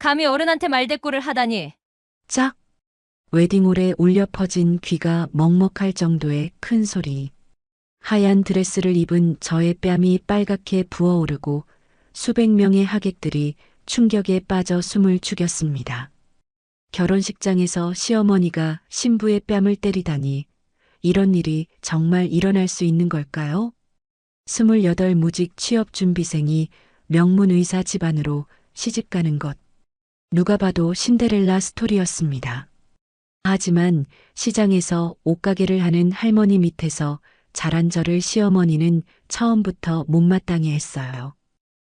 감히 어른한테 말대꾸를 하다니. 짝! 웨딩홀에 울려 퍼진 귀가 먹먹할 정도의 큰 소리. 하얀 드레스를 입은 저의 뺨이 빨갛게 부어오르고 수백 명의 하객들이 충격에 빠져 숨을 죽였습니다. 결혼식장에서 시어머니가 신부의 뺨을 때리다니 이런 일이 정말 일어날 수 있는 걸까요? 28 무직 취업준비생이 명문의사 집안으로 시집가는 것. 누가 봐도 신데렐라 스토리였습니다. 하지만 시장에서 옷가게를 하는 할머니 밑에서 자란 저를 시어머니는 처음부터 못마땅해 했어요.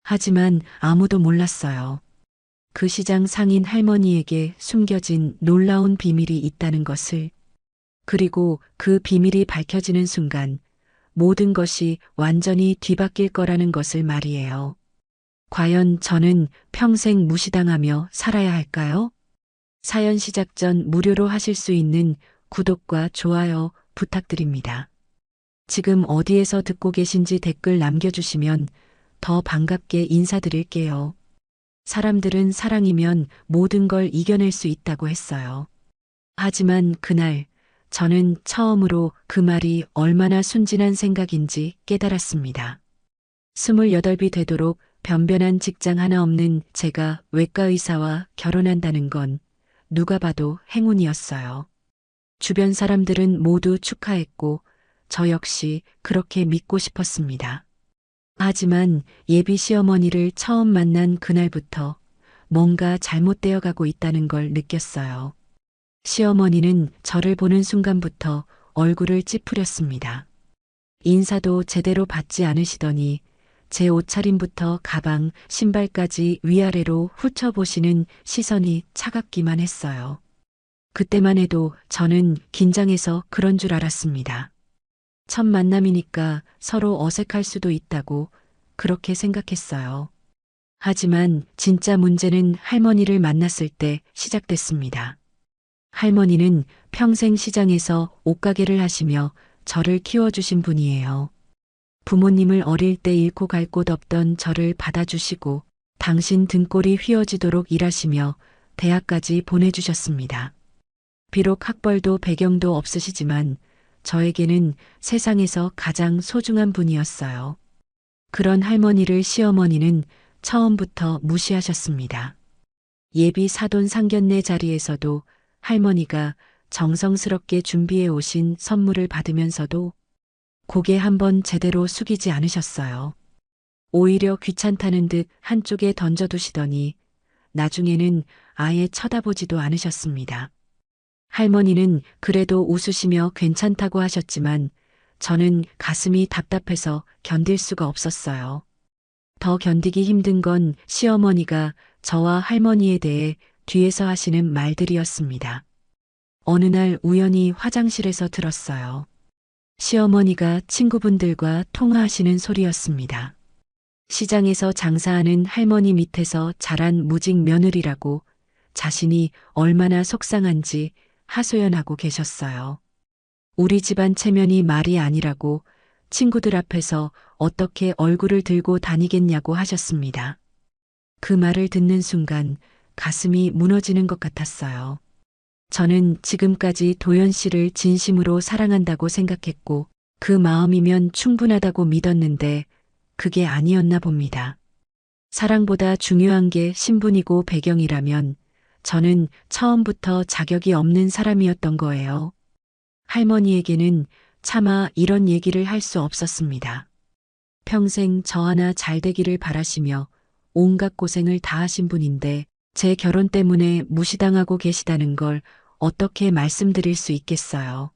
하지만 아무도 몰랐어요. 그 시장 상인 할머니에게 숨겨진 놀라운 비밀이 있다는 것을. 그리고 그 비밀이 밝혀지는 순간 모든 것이 완전히 뒤바뀔 거라는 것을 말이에요. 과연 저는 평생 무시당하며 살아야 할까요? 사연 시작 전 무료로 하실 수 있는 구독과 좋아요 부탁드립니다. 지금 어디에서 듣고 계신지 댓글 남겨주시면 더 반갑게 인사드릴게요. 사람들은 사랑이면 모든 걸 이겨낼 수 있다고 했어요. 하지만 그날 저는 처음으로 그 말이 얼마나 순진한 생각인지 깨달았습니다. 28이 되도록 변변한 직장 하나 없는 제가 외과 의사와 결혼한다는 건 누가 봐도 행운이었어요. 주변 사람들은 모두 축하했고 저 역시 그렇게 믿고 싶었습니다. 하지만 예비 시어머니를 처음 만난 그날부터 뭔가 잘못되어 가고 있다는 걸 느꼈어요. 시어머니는 저를 보는 순간부터 얼굴을 찌푸렸습니다. 인사도 제대로 받지 않으시더니 제 옷차림부터 가방, 신발까지 위아래로 훑어보시는 시선이 차갑기만 했어요. 그때만 해도 저는 긴장해서 그런 줄 알았습니다. 첫 만남이니까 서로 어색할 수도 있다고 그렇게 생각했어요. 하지만 진짜 문제는 할머니를 만났을 때 시작됐습니다. 할머니는 평생 시장에서 옷가게를 하시며 저를 키워주신 분이에요. 부모님을 어릴 때 잃고 갈 곳 없던 저를 받아주시고 당신 등골이 휘어지도록 일하시며 대학까지 보내주셨습니다. 비록 학벌도 배경도 없으시지만 저에게는 세상에서 가장 소중한 분이었어요. 그런 할머니를 시어머니는 처음부터 무시하셨습니다. 예비 사돈 상견례 자리에서도 할머니가 정성스럽게 준비해 오신 선물을 받으면서도 고개 한번 제대로 숙이지 않으셨어요. 오히려 귀찮다는 듯 한쪽에 던져두시더니 나중에는 아예 쳐다보지도 않으셨습니다. 할머니는 그래도 웃으시며 괜찮다고 하셨지만 저는 가슴이 답답해서 견딜 수가 없었어요. 더 견디기 힘든 건 시어머니가 저와 할머니에 대해 뒤에서 하시는 말들이었습니다. 어느 날 우연히 화장실에서 들었어요. 시어머니가 친구분들과 통화하시는 소리였습니다. 시장에서 장사하는 할머니 밑에서 자란 무직 며느리라고 자신이 얼마나 속상한지 하소연하고 계셨어요. 우리 집안 체면이 말이 아니라고 친구들 앞에서 어떻게 얼굴을 들고 다니겠냐고 하셨습니다. 그 말을 듣는 순간 가슴이 무너지는 것 같았어요. 저는 지금까지 도연 씨를 진심으로 사랑한다고 생각했고 그 마음이면 충분하다고 믿었는데 그게 아니었나 봅니다. 사랑보다 중요한 게 신분이고 배경이라면 저는 처음부터 자격이 없는 사람이었던 거예요. 할머니에게는 차마 이런 얘기를 할 수 없었습니다. 평생 저 하나 잘 되기를 바라시며 온갖 고생을 다 하신 분인데 제 결혼 때문에 무시당하고 계시다는 걸 어떻게 말씀드릴 수 있겠어요.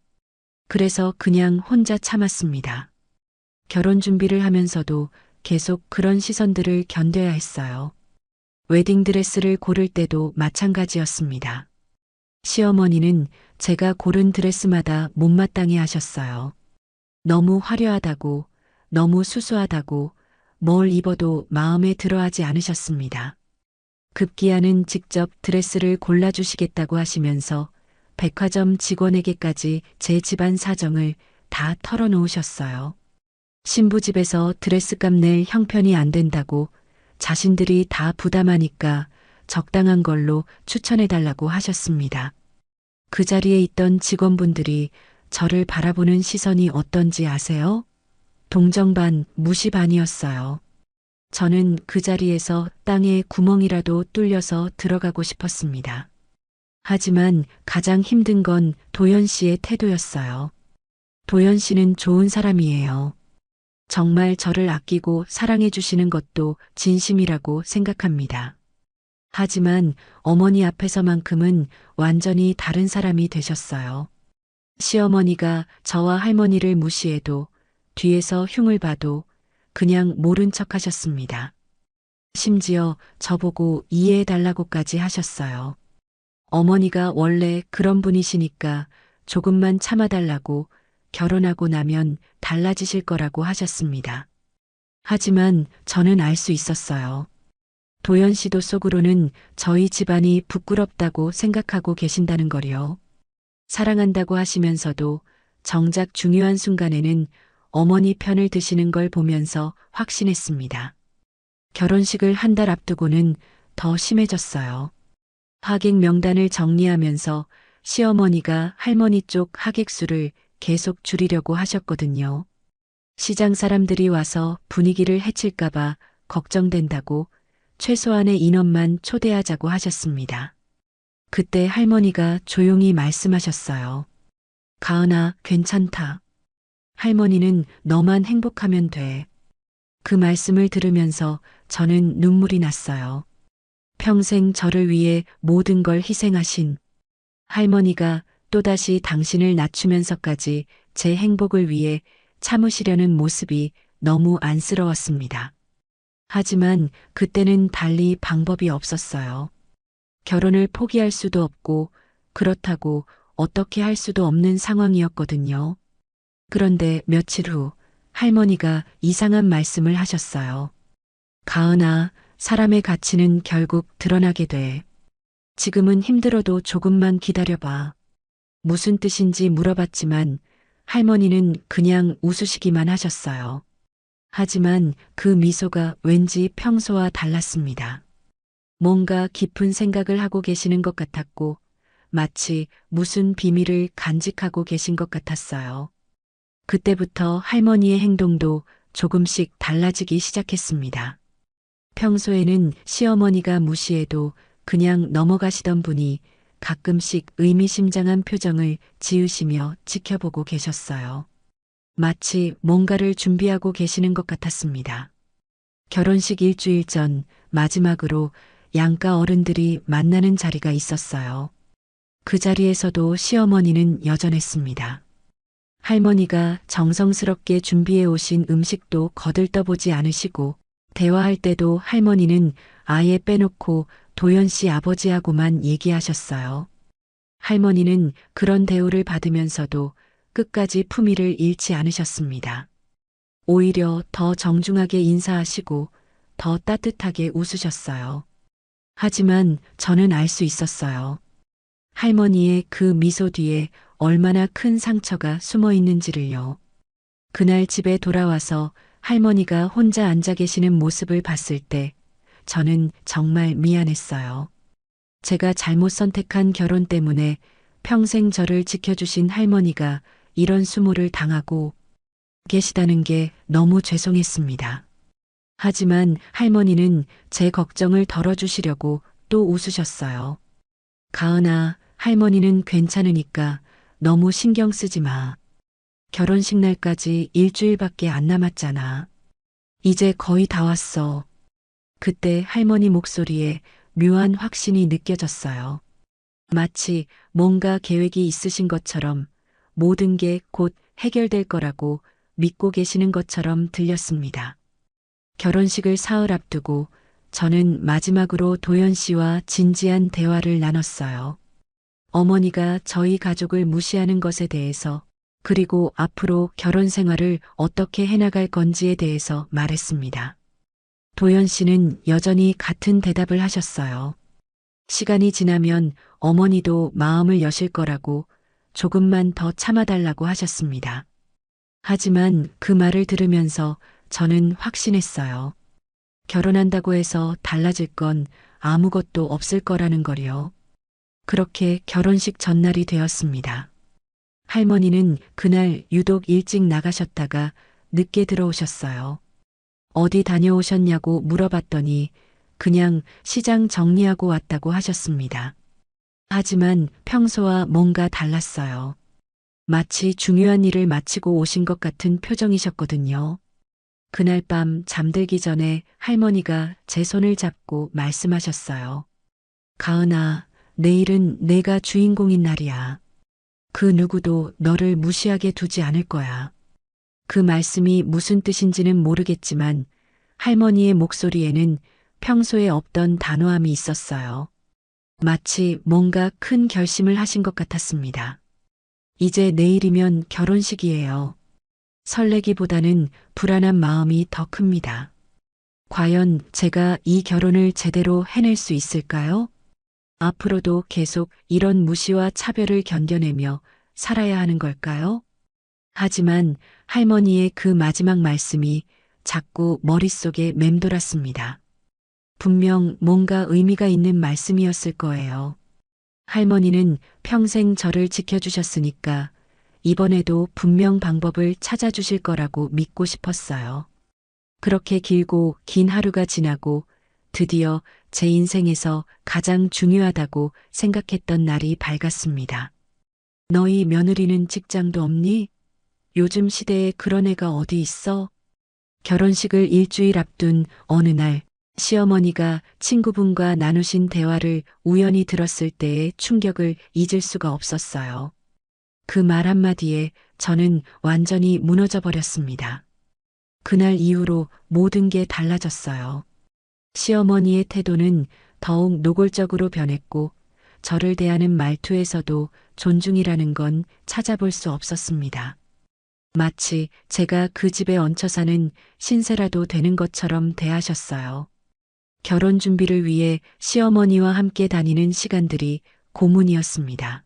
그래서 그냥 혼자 참았습니다. 결혼 준비를 하면서도 계속 그런 시선들을 견뎌야 했어요. 웨딩드레스를 고를 때도 마찬가지였습니다. 시어머니는 제가 고른 드레스마다 못마땅해 하셨어요. 너무 화려하다고, 너무 수수하다고, 뭘 입어도 마음에 들어하지 않으셨습니다. 급기야는 직접 드레스를 골라주시겠다고 하시면서 백화점 직원에게까지 제 집안 사정을 다 털어놓으셨어요. 신부 집에서 드레스값 낼 형편이 안 된다고 자신들이 다 부담하니까 적당한 걸로 추천해달라고 하셨습니다. 그 자리에 있던 직원분들이 저를 바라보는 시선이 어떤지 아세요? 동정 반, 무시 반이었어요. 저는 그 자리에서 땅에 구멍이라도 뚫려서 들어가고 싶었습니다. 하지만 가장 힘든 건 도연 씨의 태도였어요. 도연 씨는 좋은 사람이에요. 정말 저를 아끼고 사랑해 주시는 것도 진심이라고 생각합니다. 하지만 어머니 앞에서만큼은 완전히 다른 사람이 되셨어요. 시어머니가 저와 할머니를 무시해도 뒤에서 흉을 봐도 그냥 모른 척 하셨습니다. 심지어 저보고 이해해 달라고까지 하셨어요. 어머니가 원래 그런 분이시니까 조금만 참아달라고 결혼하고 나면 달라지실 거라고 하셨습니다. 하지만 저는 알 수 있었어요. 도연 씨도 속으로는 저희 집안이 부끄럽다고 생각하고 계신다는 거요. 사랑한다고 하시면서도 정작 중요한 순간에는 어머니 편을 드시는 걸 보면서 확신했습니다. 결혼식을 한 달 앞두고는 더 심해졌어요. 하객 명단을 정리하면서 시어머니가 할머니 쪽 하객 수를 계속 줄이려고 하셨거든요. 시장 사람들이 와서 분위기를 해칠까봐 걱정된다고 최소한의 인원만 초대하자고 하셨습니다. 그때 할머니가 조용히 말씀하셨어요. 가은아, 괜찮다. 할머니는 너만 행복하면 돼. 그 말씀을 들으면서 저는 눈물이 났어요. 평생 저를 위해 모든 걸 희생하신 할머니가 또다시 당신을 낮추면서까지 제 행복을 위해 참으시려는 모습이 너무 안쓰러웠습니다. 하지만 그때는 달리 방법이 없었어요. 결혼을 포기할 수도 없고 그렇다고 어떻게 할 수도 없는 상황이었거든요. 그런데 며칠 후 할머니가 이상한 말씀을 하셨어요. 가은아, 사람의 가치는 결국 드러나게 돼. 지금은 힘들어도 조금만 기다려봐. 무슨 뜻인지 물어봤지만 할머니는 그냥 웃으시기만 하셨어요. 하지만 그 미소가 왠지 평소와 달랐습니다. 뭔가 깊은 생각을 하고 계시는 것 같았고 마치 무슨 비밀을 간직하고 계신 것 같았어요. 그때부터 할머니의 행동도 조금씩 달라지기 시작했습니다. 평소에는 시어머니가 무시해도 그냥 넘어가시던 분이 가끔씩 의미심장한 표정을 지으시며 지켜보고 계셨어요. 마치 뭔가를 준비하고 계시는 것 같았습니다. 결혼식 일주일 전 마지막으로 양가 어른들이 만나는 자리가 있었어요. 그 자리에서도 시어머니는 여전했습니다. 할머니가 정성스럽게 준비해 오신 음식도 거들떠보지 않으시고 대화할 때도 할머니는 아예 빼놓고 도연 씨 아버지하고만 얘기하셨어요. 할머니는 그런 대우를 받으면서도 끝까지 품위를 잃지 않으셨습니다. 오히려 더 정중하게 인사하시고 더 따뜻하게 웃으셨어요. 하지만 저는 알 수 있었어요. 할머니의 그 미소 뒤에 얼마나 큰 상처가 숨어 있는지를요. 그날 집에 돌아와서 할머니가 혼자 앉아 계시는 모습을 봤을 때 저는 정말 미안했어요. 제가 잘못 선택한 결혼 때문에 평생 저를 지켜주신 할머니가 이런 수모를 당하고 계시다는 게 너무 죄송했습니다. 하지만 할머니는 제 걱정을 덜어주시려고 또 웃으셨어요. 가은아, 할머니는 괜찮으니까 너무 신경 쓰지 마. 결혼식 날까지 일주일밖에 안 남았잖아. 이제 거의 다 왔어. 그때 할머니 목소리에 묘한 확신이 느껴졌어요. 마치 뭔가 계획이 있으신 것처럼 모든 게 곧 해결될 거라고 믿고 계시는 것처럼 들렸습니다. 결혼식을 사흘 앞두고 저는 마지막으로 도연 씨와 진지한 대화를 나눴어요. 어머니가 저희 가족을 무시하는 것에 대해서 그리고 앞으로 결혼 생활을 어떻게 해나갈 건지에 대해서 말했습니다. 도연 씨는 여전히 같은 대답을 하셨어요. 시간이 지나면 어머니도 마음을 여실 거라고 조금만 더 참아달라고 하셨습니다. 하지만 그 말을 들으면서 저는 확신했어요. 결혼한다고 해서 달라질 건 아무것도 없을 거라는 거요. 그렇게 결혼식 전날이 되었습니다. 할머니는 그날 유독 일찍 나가셨다가 늦게 들어오셨어요. 어디 다녀오셨냐고 물어봤더니 그냥 시장 정리하고 왔다고 하셨습니다. 하지만 평소와 뭔가 달랐어요. 마치 중요한 일을 마치고 오신 것 같은 표정이셨거든요. 그날 밤 잠들기 전에 할머니가 제 손을 잡고 말씀하셨어요. 가은아, 내일은 내가 주인공인 날이야. 그 누구도 너를 무시하게 두지 않을 거야. 그 말씀이 무슨 뜻인지는 모르겠지만 할머니의 목소리에는 평소에 없던 단호함이 있었어요. 마치 뭔가 큰 결심을 하신 것 같았습니다. 이제 내일이면 결혼식이에요. 설레기보다는 불안한 마음이 더 큽니다. 과연 제가 이 결혼을 제대로 해낼 수 있을까요? 앞으로도 계속 이런 무시와 차별을 견뎌내며 살아야 하는 걸까요? 하지만 할머니의 그 마지막 말씀이 자꾸 머릿속에 맴돌았습니다. 분명 뭔가 의미가 있는 말씀이었을 거예요. 할머니는 평생 저를 지켜주셨으니까 이번에도 분명 방법을 찾아주실 거라고 믿고 싶었어요. 그렇게 길고 긴 하루가 지나고 드디어 제 인생에서 가장 중요하다고 생각했던 날이 밝았습니다. 너희 며느리는 직장도 없니? 요즘 시대에 그런 애가 어디 있어? 결혼식을 일주일 앞둔 어느 날 시어머니가 친구분과 나누신 대화를 우연히 들었을 때의 충격을 잊을 수가 없었어요. 그 말 한마디에 저는 완전히 무너져 버렸습니다. 그날 이후로 모든 게 달라졌어요. 시어머니의 태도는 더욱 노골적으로 변했고 저를 대하는 말투에서도 존중이라는 건 찾아볼 수 없었습니다. 마치 제가 그 집에 얹혀 사는 신세라도 되는 것처럼 대하셨어요. 결혼 준비를 위해 시어머니와 함께 다니는 시간들이 고문이었습니다.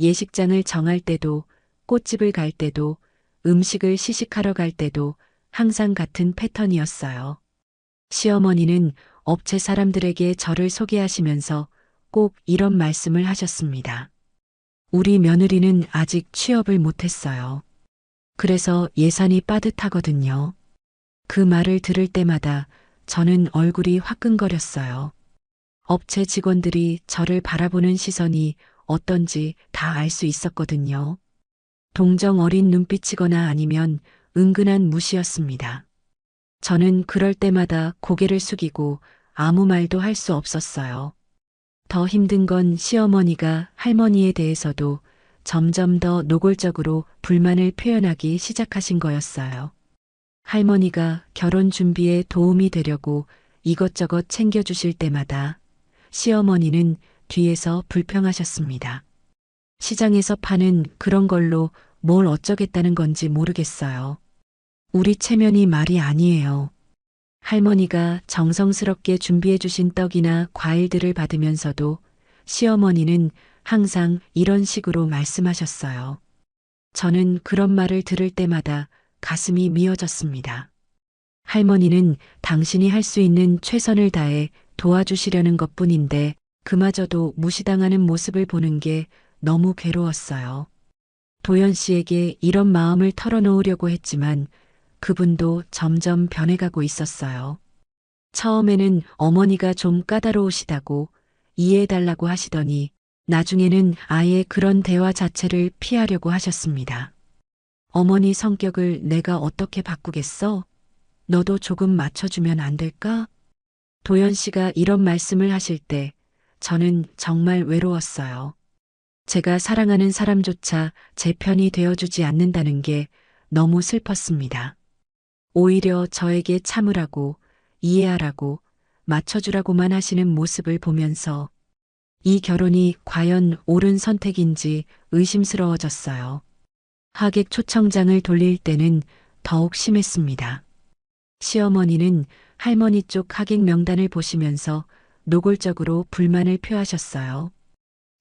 예식장을 정할 때도, 꽃집을 갈 때도, 음식을 시식하러 갈 때도 항상 같은 패턴이었어요. 시어머니는 업체 사람들에게 저를 소개하시면서 꼭 이런 말씀을 하셨습니다. 우리 며느리는 아직 취업을 못했어요. 그래서 예산이 빠듯하거든요. 그 말을 들을 때마다 저는 얼굴이 화끈거렸어요. 업체 직원들이 저를 바라보는 시선이 어떤지 다 알 수 있었거든요. 동정 어린 눈빛이거나 아니면 은근한 무시였습니다. 저는 그럴 때마다 고개를 숙이고 아무 말도 할 수 없었어요. 더 힘든 건 시어머니가 할머니에 대해서도 점점 더 노골적으로 불만을 표현하기 시작하신 거였어요. 할머니가 결혼 준비에 도움이 되려고 이것저것 챙겨주실 때마다 시어머니는 뒤에서 불평하셨습니다. 시장에서 파는 그런 걸로 뭘 어쩌겠다는 건지 모르겠어요. 우리 체면이 말이 아니에요. 할머니가 정성스럽게 준비해 주신 떡이나 과일들을 받으면서도 시어머니는 항상 이런 식으로 말씀하셨어요. 저는 그런 말을 들을 때마다 가슴이 미어졌습니다. 할머니는 당신이 할 수 있는 최선을 다해 도와주시려는 것뿐인데 그마저도 무시당하는 모습을 보는 게 너무 괴로웠어요. 도연 씨에게 이런 마음을 털어놓으려고 했지만 그분도 점점 변해가고 있었어요. 처음에는 어머니가 좀 까다로우시다고 이해해달라고 하시더니 나중에는 아예 그런 대화 자체를 피하려고 하셨습니다. 어머니 성격을 내가 어떻게 바꾸겠어? 너도 조금 맞춰주면 안 될까? 도연 씨가 이런 말씀을 하실 때 저는 정말 외로웠어요. 제가 사랑하는 사람조차 제 편이 되어주지 않는다는 게 너무 슬펐습니다. 오히려 저에게 참으라고, 이해하라고, 맞춰주라고만 하시는 모습을 보면서 이 결혼이 과연 옳은 선택인지 의심스러워졌어요. 하객 초청장을 돌릴 때는 더욱 심했습니다. 시어머니는 할머니 쪽 하객 명단을 보시면서 노골적으로 불만을 표하셨어요.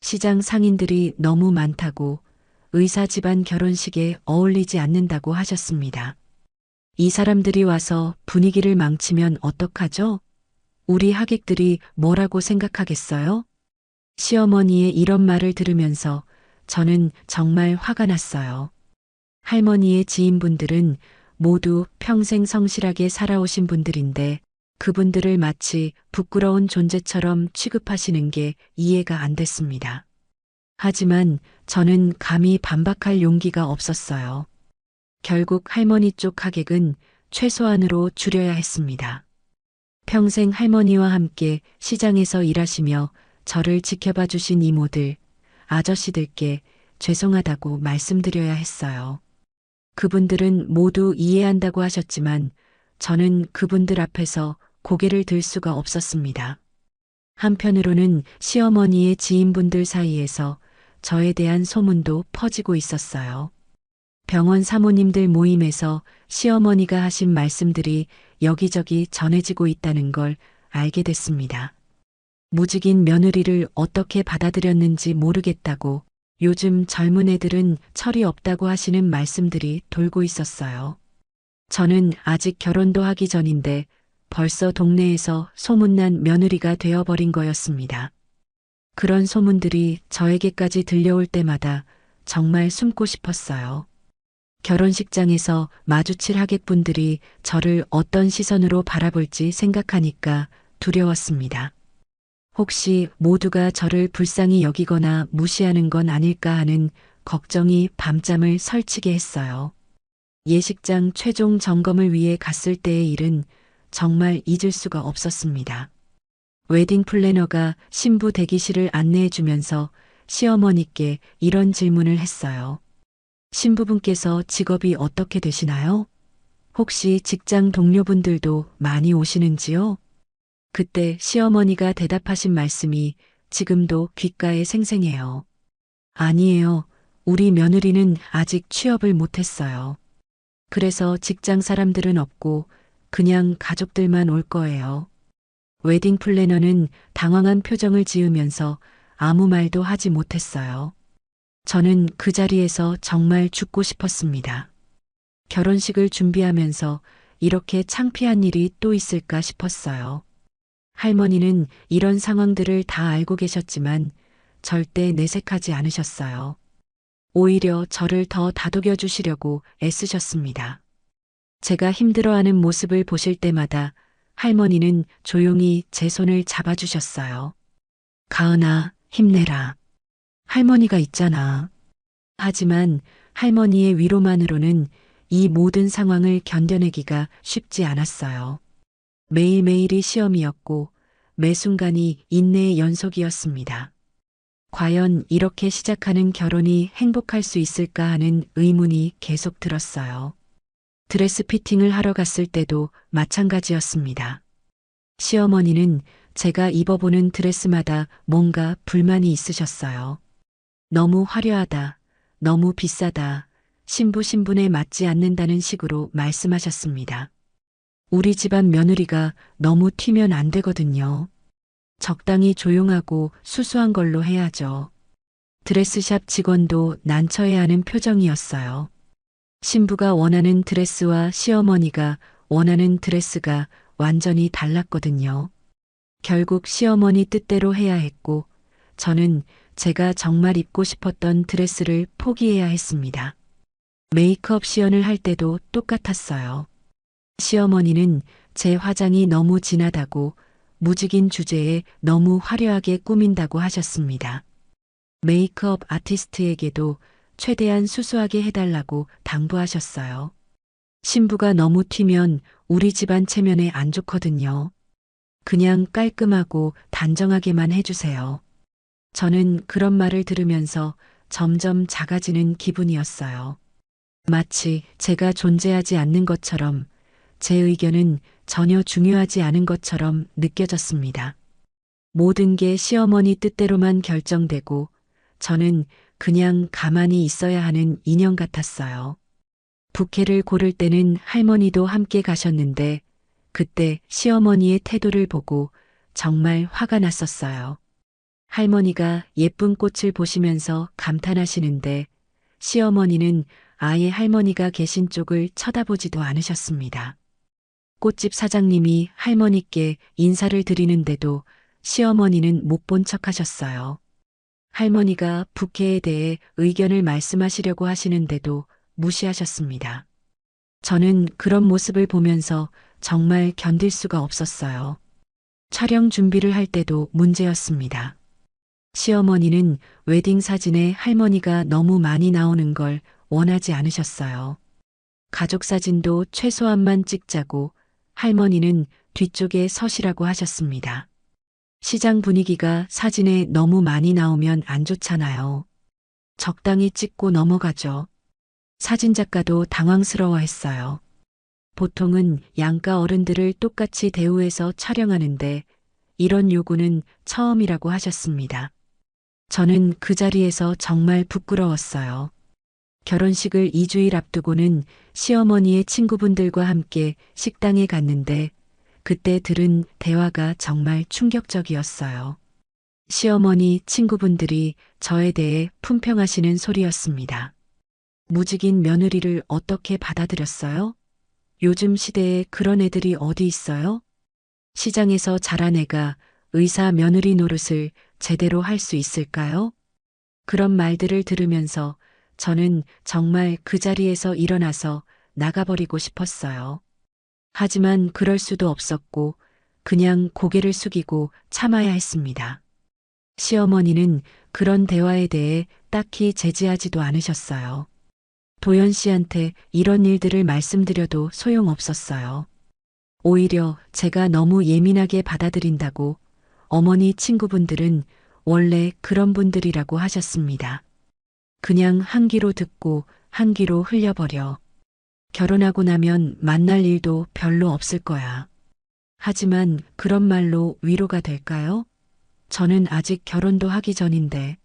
시장 상인들이 너무 많다고 의사 집안 결혼식에 어울리지 않는다고 하셨습니다. 이 사람들이 와서 분위기를 망치면 어떡하죠? 우리 하객들이 뭐라고 생각하겠어요? 시어머니의 이런 말을 들으면서 저는 정말 화가 났어요. 할머니의 지인분들은 모두 평생 성실하게 살아오신 분들인데 그분들을 마치 부끄러운 존재처럼 취급하시는 게 이해가 안 됐습니다. 하지만 저는 감히 반박할 용기가 없었어요. 결국 할머니 쪽 하객은 최소한으로 줄여야 했습니다. 평생 할머니와 함께 시장에서 일하시며 저를 지켜봐 주신 이모들, 아저씨들께 죄송하다고 말씀드려야 했어요. 그분들은 모두 이해한다고 하셨지만 저는 그분들 앞에서 고개를 들 수가 없었습니다. 한편으로는 시어머니의 지인분들 사이에서 저에 대한 소문도 퍼지고 있었어요. 병원 사모님들 모임에서 시어머니가 하신 말씀들이 여기저기 전해지고 있다는 걸 알게 됐습니다. 무직인 며느리를 어떻게 받아들였는지 모르겠다고 요즘 젊은 애들은 철이 없다고 하시는 말씀들이 돌고 있었어요. 저는 아직 결혼도 하기 전인데 벌써 동네에서 소문난 며느리가 되어버린 거였습니다. 그런 소문들이 저에게까지 들려올 때마다 정말 숨고 싶었어요. 결혼식장에서 마주칠 하객분들이 저를 어떤 시선으로 바라볼지 생각하니까 두려웠습니다. 혹시 모두가 저를 불쌍히 여기거나 무시하는 건 아닐까 하는 걱정이 밤잠을 설치게 했어요. 예식장 최종 점검을 위해 갔을 때의 일은 정말 잊을 수가 없었습니다. 웨딩 플래너가 신부 대기실을 안내해 주면서 시어머니께 이런 질문을 했어요. 신부분께서 직업이 어떻게 되시나요? 혹시 직장 동료분들도 많이 오시는지요? 그때 시어머니가 대답하신 말씀이 지금도 귓가에 생생해요. 아니에요. 우리 며느리는 아직 취업을 못했어요. 그래서 직장 사람들은 없고 그냥 가족들만 올 거예요. 웨딩 플래너는 당황한 표정을 지으면서 아무 말도 하지 못했어요. 저는 그 자리에서 정말 죽고 싶었습니다. 결혼식을 준비하면서 이렇게 창피한 일이 또 있을까 싶었어요. 할머니는 이런 상황들을 다 알고 계셨지만 절대 내색하지 않으셨어요. 오히려 저를 더 다독여 주시려고 애쓰셨습니다. 제가 힘들어하는 모습을 보실 때마다 할머니는 조용히 제 손을 잡아주셨어요. 가은아, 힘내라. 할머니가 있잖아. 하지만 할머니의 위로만으로는 이 모든 상황을 견뎌내기가 쉽지 않았어요. 매일매일이 시험이었고 매 순간이 인내의 연속이었습니다. 과연 이렇게 시작하는 결혼이 행복할 수 있을까 하는 의문이 계속 들었어요. 드레스 피팅을 하러 갔을 때도 마찬가지였습니다. 시어머니는 제가 입어보는 드레스마다 뭔가 불만이 있으셨어요. 너무 화려하다, 너무 비싸다, 신부에 맞지 않는다는 식으로 말씀하셨습니다. 우리 집안 며느리가 너무 튀면 안 되거든요. 적당히 조용하고 수수한 걸로 해야죠. 드레스샵 직원도 난처해하는 표정이었어요. 신부가 원하는 드레스와 시어머니가 원하는 드레스가 완전히 달랐거든요. 결국 시어머니 뜻대로 해야 했고 저는 제가 정말 입고 싶었던 드레스를 포기해야 했습니다. 메이크업 시연을 할 때도 똑같았어요. 시어머니는 제 화장이 너무 진하다고 무직인 주제에 너무 화려하게 꾸민다고 하셨습니다. 메이크업 아티스트에게도 최대한 수수하게 해달라고 당부하셨어요. 신부가 너무 튀면 우리 집안 체면에 안 좋거든요. 그냥 깔끔하고 단정하게만 해주세요. 저는 그런 말을 들으면서 점점 작아지는 기분이었어요. 마치 제가 존재하지 않는 것처럼 제 의견은 전혀 중요하지 않은 것처럼 느껴졌습니다. 모든 게 시어머니 뜻대로만 결정되고 저는 그냥 가만히 있어야 하는 인형 같았어요. 부케를 고를 때는 할머니도 함께 가셨는데 그때 시어머니의 태도를 보고 정말 화가 났었어요. 할머니가 예쁜 꽃을 보시면서 감탄하시는데 시어머니는 아예 할머니가 계신 쪽을 쳐다보지도 않으셨습니다. 꽃집 사장님이 할머니께 인사를 드리는데도 시어머니는 못 본 척 하셨어요. 할머니가 부케에 대해 의견을 말씀하시려고 하시는데도 무시하셨습니다. 저는 그런 모습을 보면서 정말 견딜 수가 없었어요. 촬영 준비를 할 때도 문제였습니다. 시어머니는 웨딩 사진에 할머니가 너무 많이 나오는 걸 원하지 않으셨어요. 가족 사진도 최소한만 찍자고 할머니는 뒤쪽에 서시라고 하셨습니다. 시장 분위기가 사진에 너무 많이 나오면 안 좋잖아요. 적당히 찍고 넘어가죠. 사진작가도 당황스러워했어요. 보통은 양가 어른들을 똑같이 대우해서 촬영하는데 이런 요구는 처음이라고 하셨습니다. 저는 그 자리에서 정말 부끄러웠어요. 결혼식을 2주일 앞두고는 시어머니의 친구분들과 함께 식당에 갔는데 그때 들은 대화가 정말 충격적이었어요. 시어머니 친구분들이 저에 대해 품평하시는 소리였습니다. 무직인 며느리를 어떻게 받아들였어요? 요즘 시대에 그런 애들이 어디 있어요? 시장에서 자란 애가 의사 며느리 노릇을 제대로 할 수 있을까요? 그런 말들을 들으면서 저는 정말 그 자리에서 일어나서 나가버리고 싶었어요. 하지만 그럴 수도 없었고 그냥 고개를 숙이고 참아야 했습니다. 시어머니는 그런 대화에 대해 딱히 제지하지도 않으셨어요. 도연 씨한테 이런 일들을 말씀드려도 소용없었어요. 오히려 제가 너무 예민하게 받아들인다고 어머니 친구분들은 원래 그런 분들이라고 하셨습니다. 그냥 한 귀로 듣고 한 귀로 흘려버려. 결혼하고 나면 만날 일도 별로 없을 거야. 하지만 그런 말로 위로가 될까요? 저는 아직 결혼도 하기 전인데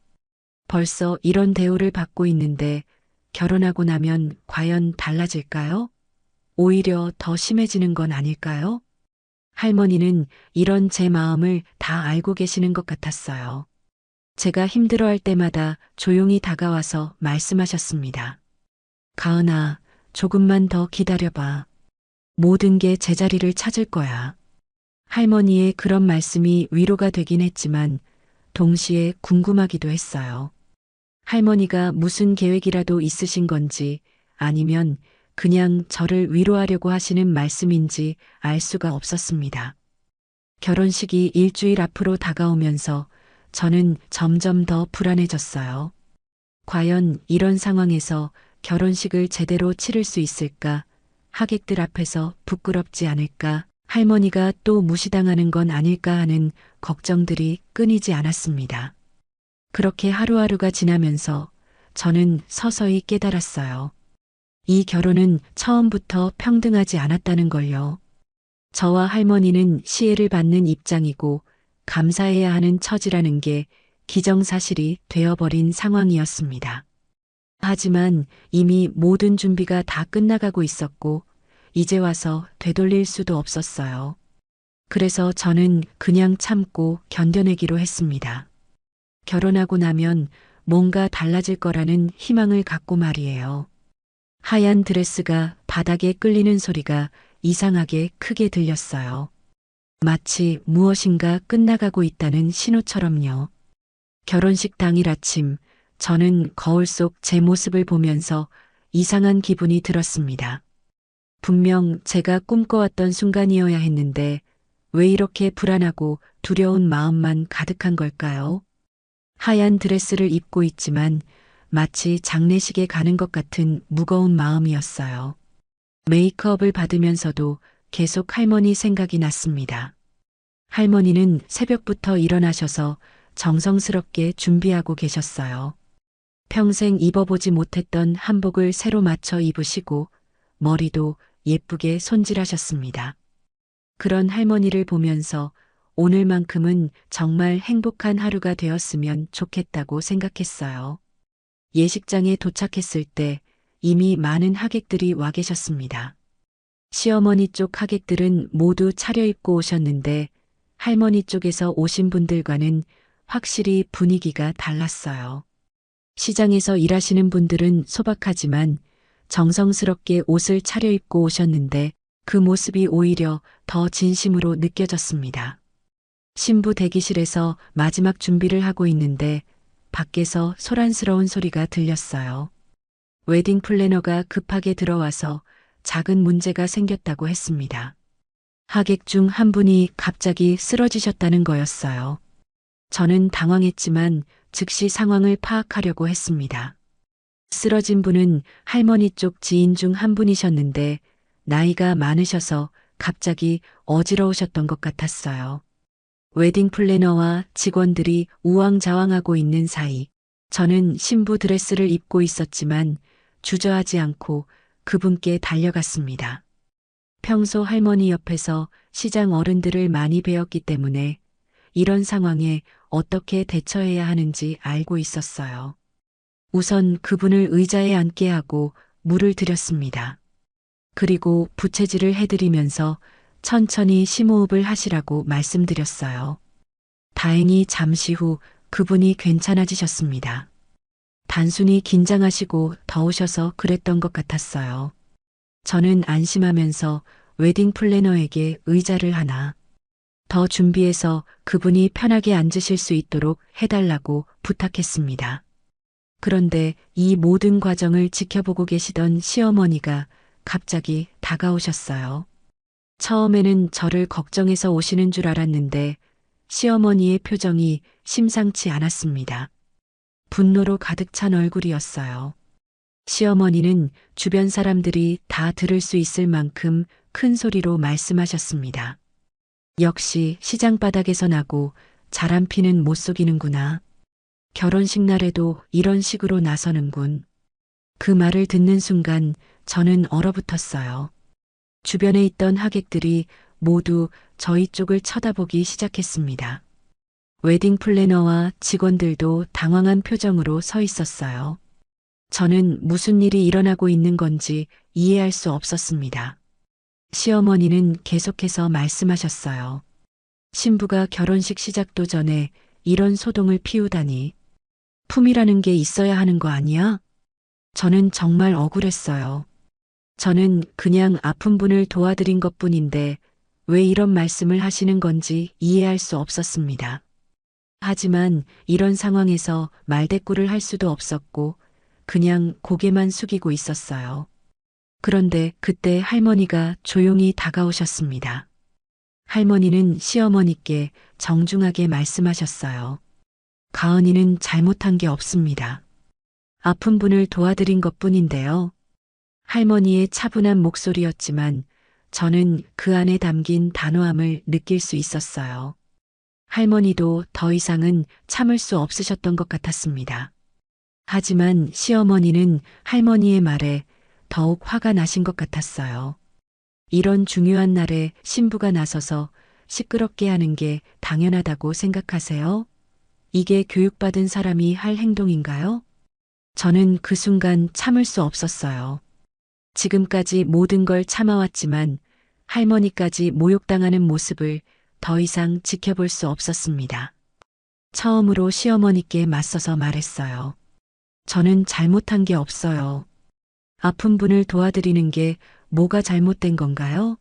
벌써 이런 대우를 받고 있는데 결혼하고 나면 과연 달라질까요? 오히려 더 심해지는 건 아닐까요? 할머니는 이런 제 마음을 다 알고 계시는 것 같았어요. 제가 힘들어할 때마다 조용히 다가와서 말씀하셨습니다. 가은아, 조금만 더 기다려봐. 모든 게 제자리를 찾을 거야. 할머니의 그런 말씀이 위로가 되긴 했지만 동시에 궁금하기도 했어요. 할머니가 무슨 계획이라도 있으신 건지 아니면 그냥 저를 위로하려고 하시는 말씀인지 알 수가 없었습니다. 결혼식이 일주일 앞으로 다가오면서 저는 점점 더 불안해졌어요. 과연 이런 상황에서 결혼식을 제대로 치를 수 있을까? 하객들 앞에서 부끄럽지 않을까? 할머니가 또 무시당하는 건 아닐까 하는 걱정들이 끊이지 않았습니다. 그렇게 하루하루가 지나면서 저는 서서히 깨달았어요. 이 결혼은 처음부터 평등하지 않았다는 걸요. 저와 할머니는 시혜를 받는 입장이고 감사해야 하는 처지라는 게 기정사실이 되어버린 상황이었습니다. 하지만 이미 모든 준비가 다 끝나가고 있었고 이제 와서 되돌릴 수도 없었어요. 그래서 저는 그냥 참고 견뎌내기로 했습니다. 결혼하고 나면 뭔가 달라질 거라는 희망을 갖고 말이에요. 하얀 드레스가 바닥에 끌리는 소리가 이상하게 크게 들렸어요. 마치 무엇인가 끝나가고 있다는 신호처럼요. 결혼식 당일 아침, 저는 거울 속 제 모습을 보면서 이상한 기분이 들었습니다. 분명 제가 꿈꿔왔던 순간이어야 했는데 왜 이렇게 불안하고 두려운 마음만 가득한 걸까요? 하얀 드레스를 입고 있지만 마치 장례식에 가는 것 같은 무거운 마음이었어요. 메이크업을 받으면서도 계속 할머니 생각이 났습니다. 할머니는 새벽부터 일어나셔서 정성스럽게 준비하고 계셨어요. 평생 입어보지 못했던 한복을 새로 맞춰 입으시고 머리도 예쁘게 손질하셨습니다. 그런 할머니를 보면서 오늘만큼은 정말 행복한 하루가 되었으면 좋겠다고 생각했어요. 예식장에 도착했을 때 이미 많은 하객들이 와 계셨습니다. 시어머니 쪽 하객들은 모두 차려입고 오셨는데 할머니 쪽에서 오신 분들과는 확실히 분위기가 달랐어요. 시장에서 일하시는 분들은 소박하지만 정성스럽게 옷을 차려입고 오셨는데 그 모습이 오히려 더 진심으로 느껴졌습니다. 신부 대기실에서 마지막 준비를 하고 있는데 밖에서 소란스러운 소리가 들렸어요. 웨딩 플래너가 급하게 들어와서 작은 문제가 생겼다고 했습니다. 하객 중 한 분이 갑자기 쓰러지셨다는 거였어요. 저는 당황했지만 즉시 상황을 파악하려고 했습니다. 쓰러진 분은 할머니 쪽 지인 중 한 분이셨는데 나이가 많으셔서 갑자기 어지러우셨던 것 같았어요. 웨딩 플래너와 직원들이 우왕좌왕하고 있는 사이 저는 신부 드레스를 입고 있었지만 주저하지 않고 그분께 달려갔습니다. 평소 할머니 옆에서 시장 어른들을 많이 배웠기 때문에 이런 상황에 어떻게 대처해야 하는지 알고 있었어요. 우선 그분을 의자에 앉게 하고 물을 드렸습니다. 그리고 부채질을 해드리면서 천천히 심호흡을 하시라고 말씀드렸어요. 다행히 잠시 후 그분이 괜찮아지셨습니다. 단순히 긴장하시고 더우셔서 그랬던 것 같았어요. 저는 안심하면서 웨딩 플래너에게 의자를 하나 더 준비해서 그분이 편하게 앉으실 수 있도록 해달라고 부탁했습니다. 그런데 이 모든 과정을 지켜보고 계시던 시어머니가 갑자기 다가오셨어요. 처음에는 저를 걱정해서 오시는 줄 알았는데 시어머니의 표정이 심상치 않았습니다. 분노로 가득 찬 얼굴이었어요. 시어머니는 주변 사람들이 다 들을 수 있을 만큼 큰 소리로 말씀하셨습니다. 역시 시장 바닥에서 나고 자람 피는 못 속이는구나. 결혼식 날에도 이런 식으로 나서는군. 그 말을 듣는 순간 저는 얼어붙었어요. 주변에 있던 하객들이 모두 저희 쪽을 쳐다보기 시작했습니다. 웨딩 플래너와 직원들도 당황한 표정으로 서 있었어요. 저는 무슨 일이 일어나고 있는 건지 이해할 수 없었습니다. 시어머니는 계속해서 말씀하셨어요. 신부가 결혼식 시작도 전에 이런 소동을 피우다니. 품이라는 게 있어야 하는 거 아니야? 저는 정말 억울했어요. 저는 그냥 아픈 분을 도와드린 것뿐인데 왜 이런 말씀을 하시는 건지 이해할 수 없었습니다. 하지만 이런 상황에서 말대꾸를 할 수도 없었고 그냥 고개만 숙이고 있었어요. 그런데 그때 할머니가 조용히 다가오셨습니다. 할머니는 시어머니께 정중하게 말씀하셨어요. 가은이는 잘못한 게 없습니다. 아픈 분을 도와드린 것뿐인데요. 할머니의 차분한 목소리였지만 저는 그 안에 담긴 단호함을 느낄 수 있었어요. 할머니도 더 이상은 참을 수 없으셨던 것 같았습니다. 하지만 시어머니는 할머니의 말에 더욱 화가 나신 것 같았어요. 이런 중요한 날에 신부가 나서서 시끄럽게 하는 게 당연하다고 생각하세요? 이게 교육받은 사람이 할 행동인가요? 저는 그 순간 참을 수 없었어요. 지금까지 모든 걸 참아왔지만 할머니까지 모욕당하는 모습을 더 이상 지켜볼 수 없었습니다. 처음으로 시어머니께 맞서서 말했어요. 저는 잘못한 게 없어요. 아픈 분을 도와드리는 게 뭐가 잘못된 건가요?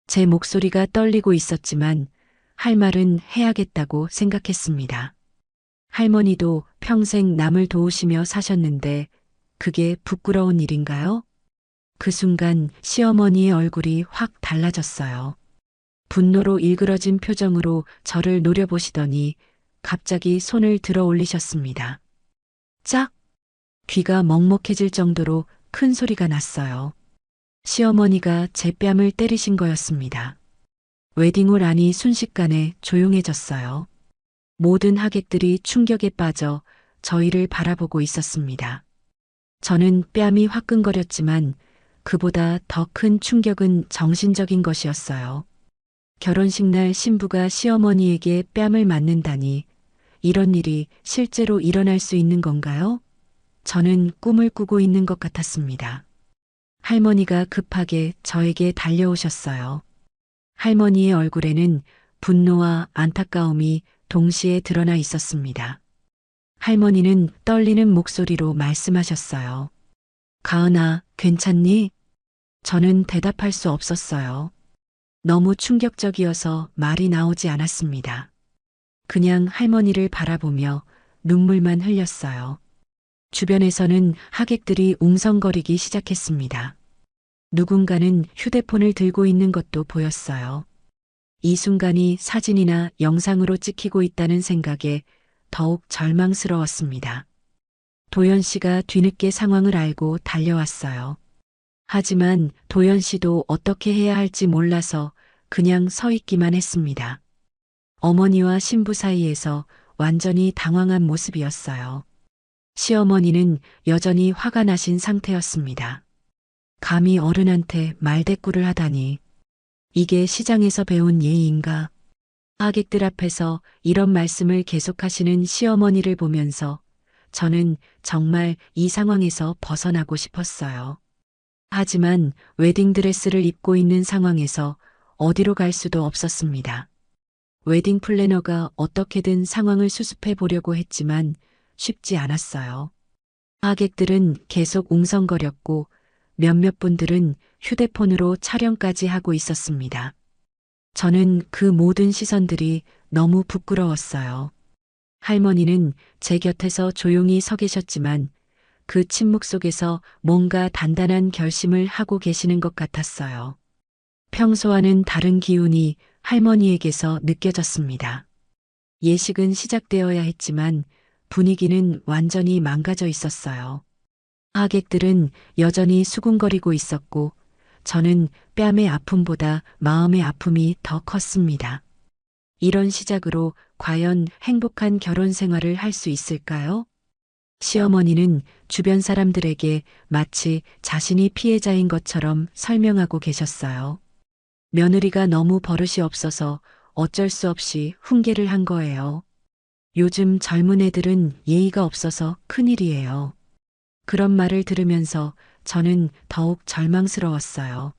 제 목소리가 떨리고 있었지만 할 말은 해야겠다고 생각했습니다. 할머니도 평생 남을 도우시며 사셨는데 그게 부끄러운 일인가요? 그 순간 시어머니의 얼굴이 확 달라졌어요. 분노로 일그러진 표정으로 저를 노려보시더니 갑자기 손을 들어 올리셨습니다. 짝! 귀가 먹먹해질 정도로 큰 소리가 났어요. 시어머니가 제 뺨을 때리신 거였습니다. 웨딩홀 안이 순식간에 조용해졌어요. 모든 하객들이 충격에 빠져 저희를 바라보고 있었습니다. 저는 뺨이 화끈거렸지만 그보다 더 큰 충격은 정신적인 것이었어요. 결혼식 날 신부가 시어머니에게 뺨을 맞는다니 이런 일이 실제로 일어날 수 있는 건가요? 저는 꿈을 꾸고 있는 것 같았습니다. 할머니가 급하게 저에게 달려오셨어요. 할머니의 얼굴에는 분노와 안타까움이 동시에 드러나 있었습니다. 할머니는 떨리는 목소리로 말씀하셨어요. 가은아, 괜찮니? 저는 대답할 수 없었어요. 너무 충격적이어서 말이 나오지 않았습니다. 그냥 할머니를 바라보며 눈물만 흘렸어요. 주변에서는 하객들이 웅성거리기 시작했습니다. 누군가는 휴대폰을 들고 있는 것도 보였어요. 이 순간이 사진이나 영상으로 찍히고 있다는 생각에 더욱 절망스러웠습니다. 도연 씨가 뒤늦게 상황을 알고 달려왔어요. 하지만 도연 씨도 어떻게 해야 할지 몰라서 그냥 서 있기만 했습니다. 어머니와 신부 사이에서 완전히 당황한 모습이었어요. 시어머니는 여전히 화가 나신 상태였습니다. 감히 어른한테 말대꾸를 하다니. 이게 시장에서 배운 예의인가? 하객들 앞에서 이런 말씀을 계속하시는 시어머니를 보면서 저는 정말 이 상황에서 벗어나고 싶었어요. 하지만 웨딩드레스를 입고 있는 상황에서 어디로 갈 수도 없었습니다. 웨딩 플래너가 어떻게든 상황을 수습해 보려고 했지만 쉽지 않았어요. 하객들은 계속 웅성거렸고 몇몇 분들은 휴대폰으로 촬영까지 하고 있었습니다. 저는 그 모든 시선들이 너무 부끄러웠어요. 할머니는 제 곁에서 조용히 서 계셨지만 그 침묵 속에서 뭔가 단단한 결심을 하고 계시는 것 같았어요. 평소와는 다른 기운이 할머니에게서 느껴졌습니다. 예식은 시작되어야 했지만 분위기는 완전히 망가져 있었어요. 하객들은 여전히 수군거리고 있었고 저는 뺨의 아픔보다 마음의 아픔이 더 컸습니다. 이런 시작으로 과연 행복한 결혼 생활을 할 수 있을까요? 시어머니는 주변 사람들에게 마치 자신이 피해자인 것처럼 설명하고 계셨어요. 며느리가 너무 버릇이 없어서 어쩔 수 없이 훈계를 한 거예요. 요즘 젊은 애들은 예의가 없어서 큰일이에요. 그런 말을 들으면서 저는 더욱 절망스러웠어요.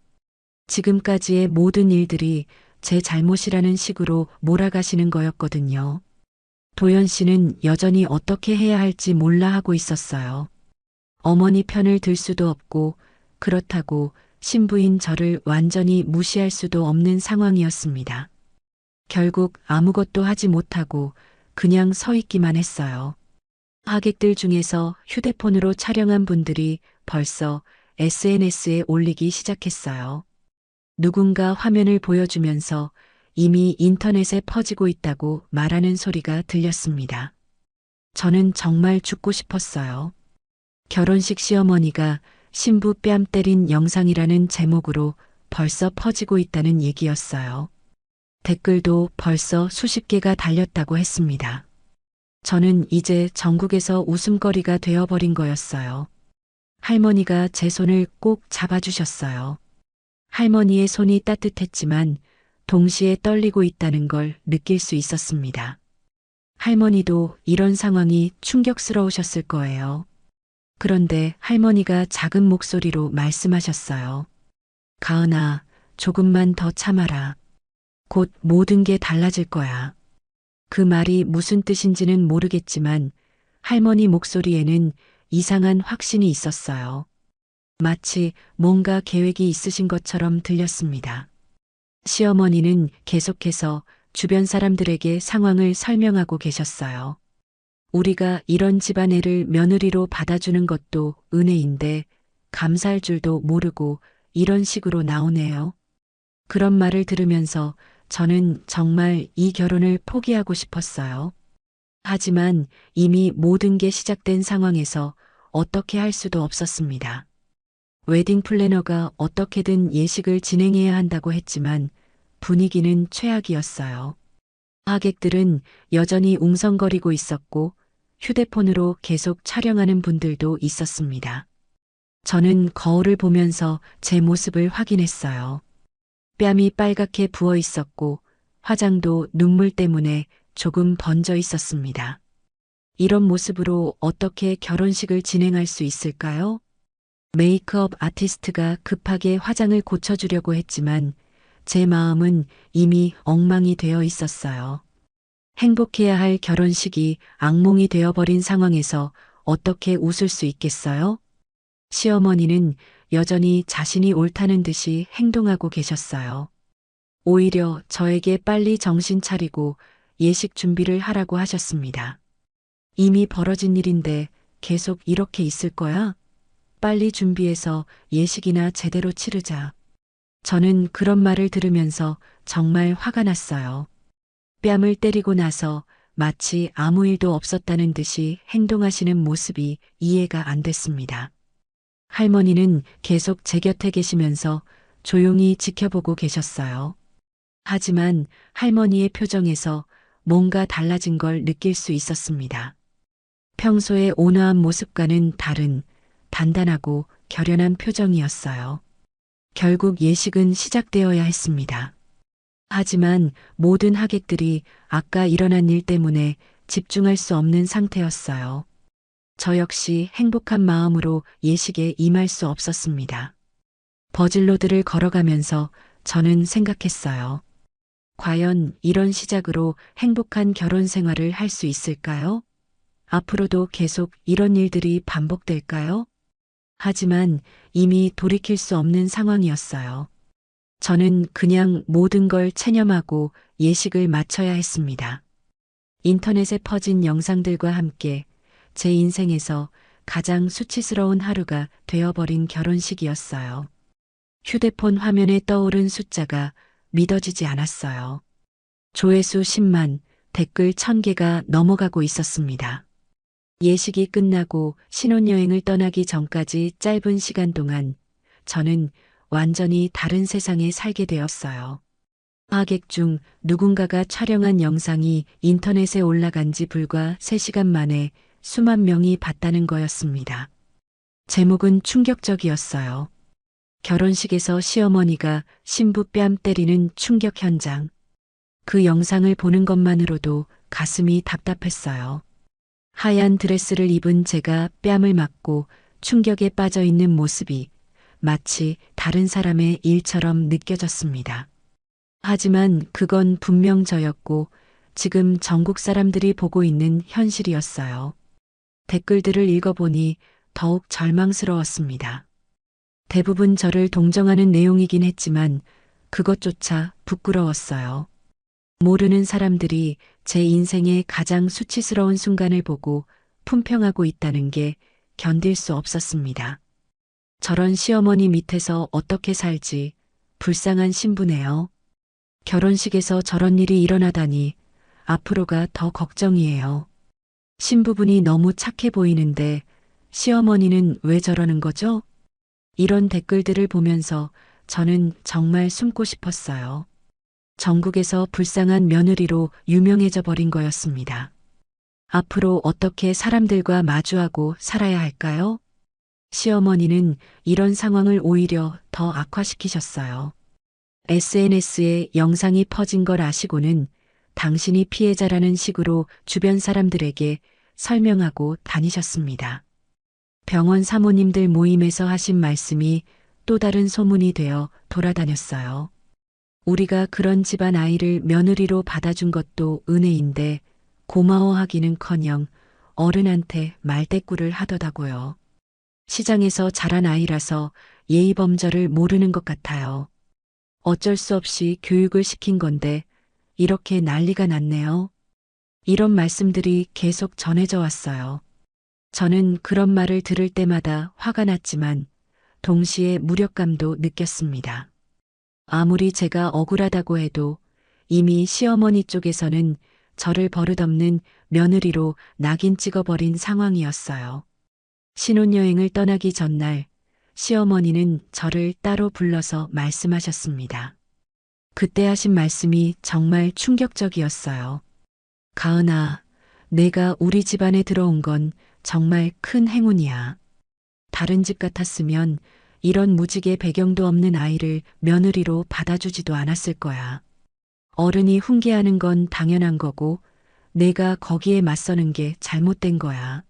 지금까지의 모든 일들이 제 잘못이라는 식으로 몰아가시는 거였거든요. 도연 씨는 여전히 어떻게 해야 할지 몰라 하고 있었어요. 어머니 편을 들 수도 없고 그렇다고 신부인 저를 완전히 무시할 수도 없는 상황이었습니다. 결국 아무것도 하지 못하고 그냥 서 있기만 했어요. 하객들 중에서 휴대폰으로 촬영한 분들이 벌써 SNS에 올리기 시작했어요. 누군가 화면을 보여주면서 이미 인터넷에 퍼지고 있다고 말하는 소리가 들렸습니다. 저는 정말 죽고 싶었어요. 결혼식 시어머니가 신부 뺨 때린 영상이라는 제목으로 벌써 퍼지고 있다는 얘기였어요. 댓글도 벌써 수십 개가 달렸다고 했습니다. 저는 이제 전국에서 웃음거리가 되어버린 거였어요. 할머니가 제 손을 꼭 잡아주셨어요. 할머니의 손이 따뜻했지만 동시에 떨리고 있다는 걸 느낄 수 있었습니다. 할머니도 이런 상황이 충격스러우셨을 거예요. 그런데 할머니가 작은 목소리로 말씀하셨어요. 가은아, 조금만 더 참아라. 곧 모든 게 달라질 거야. 그 말이 무슨 뜻인지는 모르겠지만 할머니 목소리에는 이상한 확신이 있었어요. 마치 뭔가 계획이 있으신 것처럼 들렸습니다. 시어머니는 계속해서 주변 사람들에게 상황을 설명하고 계셨어요. 우리가 이런 집안애를 며느리로 받아주는 것도 은혜인데 감사할 줄도 모르고 이런 식으로 나오네요. 그런 말을 들으면서 저는 정말 이 결혼을 포기하고 싶었어요. 하지만 이미 모든 게 시작된 상황에서 어떻게 할 수도 없었습니다. 웨딩 플래너가 어떻게든 예식을 진행해야 한다고 했지만 분위기는 최악이었어요. 하객들은 여전히 웅성거리고 있었고 휴대폰으로 계속 촬영하는 분들도 있었습니다. 저는 거울을 보면서 제 모습을 확인했어요. 뺨이 빨갛게 부어 있었고 화장도 눈물 때문에 조금 번져 있었습니다. 이런 모습으로 어떻게 결혼식을 진행할 수 있을까요? 메이크업 아티스트가 급하게 화장을 고쳐주려고 했지만 제 마음은 이미 엉망이 되어 있었어요. 행복해야 할 결혼식이 악몽이 되어버린 상황에서 어떻게 웃을 수 있겠어요? 시어머니는 여전히 자신이 옳다는 듯이 행동하고 계셨어요. 오히려 저에게 빨리 정신 차리고 예식 준비를 하라고 하셨습니다. 이미 벌어진 일인데 계속 이렇게 있을 거야? 빨리 준비해서 예식이나 제대로 치르자. 저는 그런 말을 들으면서 정말 화가 났어요. 뺨을 때리고 나서 마치 아무 일도 없었다는 듯이 행동하시는 모습이 이해가 안 됐습니다. 할머니는 계속 제 곁에 계시면서 조용히 지켜보고 계셨어요. 하지만 할머니의 표정에서 뭔가 달라진 걸 느낄 수 있었습니다. 평소의 온화한 모습과는 다른 단단하고 결연한 표정이었어요. 결국 예식은 시작되어야 했습니다. 하지만 모든 하객들이 아까 일어난 일 때문에 집중할 수 없는 상태였어요. 저 역시 행복한 마음으로 예식에 임할 수 없었습니다. 버질로드를 걸어가면서 저는 생각했어요. 과연 이런 시작으로 행복한 결혼 생활을 할 수 있을까요? 앞으로도 계속 이런 일들이 반복될까요? 하지만 이미 돌이킬 수 없는 상황이었어요. 저는 그냥 모든 걸 체념하고 예식을 마쳐야 했습니다. 인터넷에 퍼진 영상들과 함께 제 인생에서 가장 수치스러운 하루가 되어버린 결혼식이었어요. 휴대폰 화면에 떠오른 숫자가 믿어지지 않았어요. 조회수 10만, 댓글 1000개가 넘어가고 있었습니다. 예식이 끝나고 신혼여행을 떠나기 전까지 짧은 시간 동안 저는 완전히 다른 세상에 살게 되었어요. 하객 중 누군가가 촬영한 영상이 인터넷에 올라간 지 불과 3시간 만에 수만 명이 봤다는 거였습니다. 제목은 충격적이었어요. 결혼식에서 시어머니가 신부 뺨 때리는 충격 현장. 그 영상을 보는 것만으로도 가슴이 답답했어요. 하얀 드레스를 입은 제가 뺨을 맞고 충격에 빠져 있는 모습이 마치 다른 사람의 일처럼 느껴졌습니다. 하지만 그건 분명 저였고 지금 전국 사람들이 보고 있는 현실이었어요. 댓글들을 읽어보니 더욱 절망스러웠습니다. 대부분 저를 동정하는 내용이긴 했지만 그것조차 부끄러웠어요. 모르는 사람들이 제 인생의 가장 수치스러운 순간을 보고 품평하고 있다는 게 견딜 수 없었습니다. 저런 시어머니 밑에서 어떻게 살지 불쌍한 신부네요. 결혼식에서 저런 일이 일어나다니 앞으로가 더 걱정이에요. 신부분이 너무 착해 보이는데 시어머니는 왜 저러는 거죠? 이런 댓글들을 보면서 저는 정말 숨고 싶었어요. 전국에서 불쌍한 며느리로 유명해져 버린 거였습니다. 앞으로 어떻게 사람들과 마주하고 살아야 할까요? 시어머니는 이런 상황을 오히려 더 악화시키셨어요. SNS에 영상이 퍼진 걸 아시고는 당신이 피해자라는 식으로 주변 사람들에게 설명하고 다니셨습니다. 병원 사모님들 모임에서 하신 말씀이 또 다른 소문이 되어 돌아다녔어요. 우리가 그런 집안 아이를 며느리로 받아준 것도 은혜인데 고마워하기는커녕 어른한테 말대꾸를 하더라고요. 시장에서 자란 아이라서 예의범절을 모르는 것 같아요. 어쩔 수 없이 교육을 시킨 건데 이렇게 난리가 났네요. 이런 말씀들이 계속 전해져 왔어요. 저는 그런 말을 들을 때마다 화가 났지만 동시에 무력감도 느꼈습니다. 아무리 제가 억울하다고 해도 이미 시어머니 쪽에서는 저를 버릇없는 며느리로 낙인 찍어버린 상황이었어요. 신혼여행을 떠나기 전날 시어머니는 저를 따로 불러서 말씀하셨습니다. 그때 하신 말씀이 정말 충격적이었어요. 가은아, 내가 우리 집안에 들어온 건 정말 큰 행운이야. 다른 집 같았으면 이런 무직의 배경도 없는 아이를 며느리로 받아주지도 않았을 거야. 어른이 훈계하는 건 당연한 거고 내가 거기에 맞서는 게 잘못된 거야.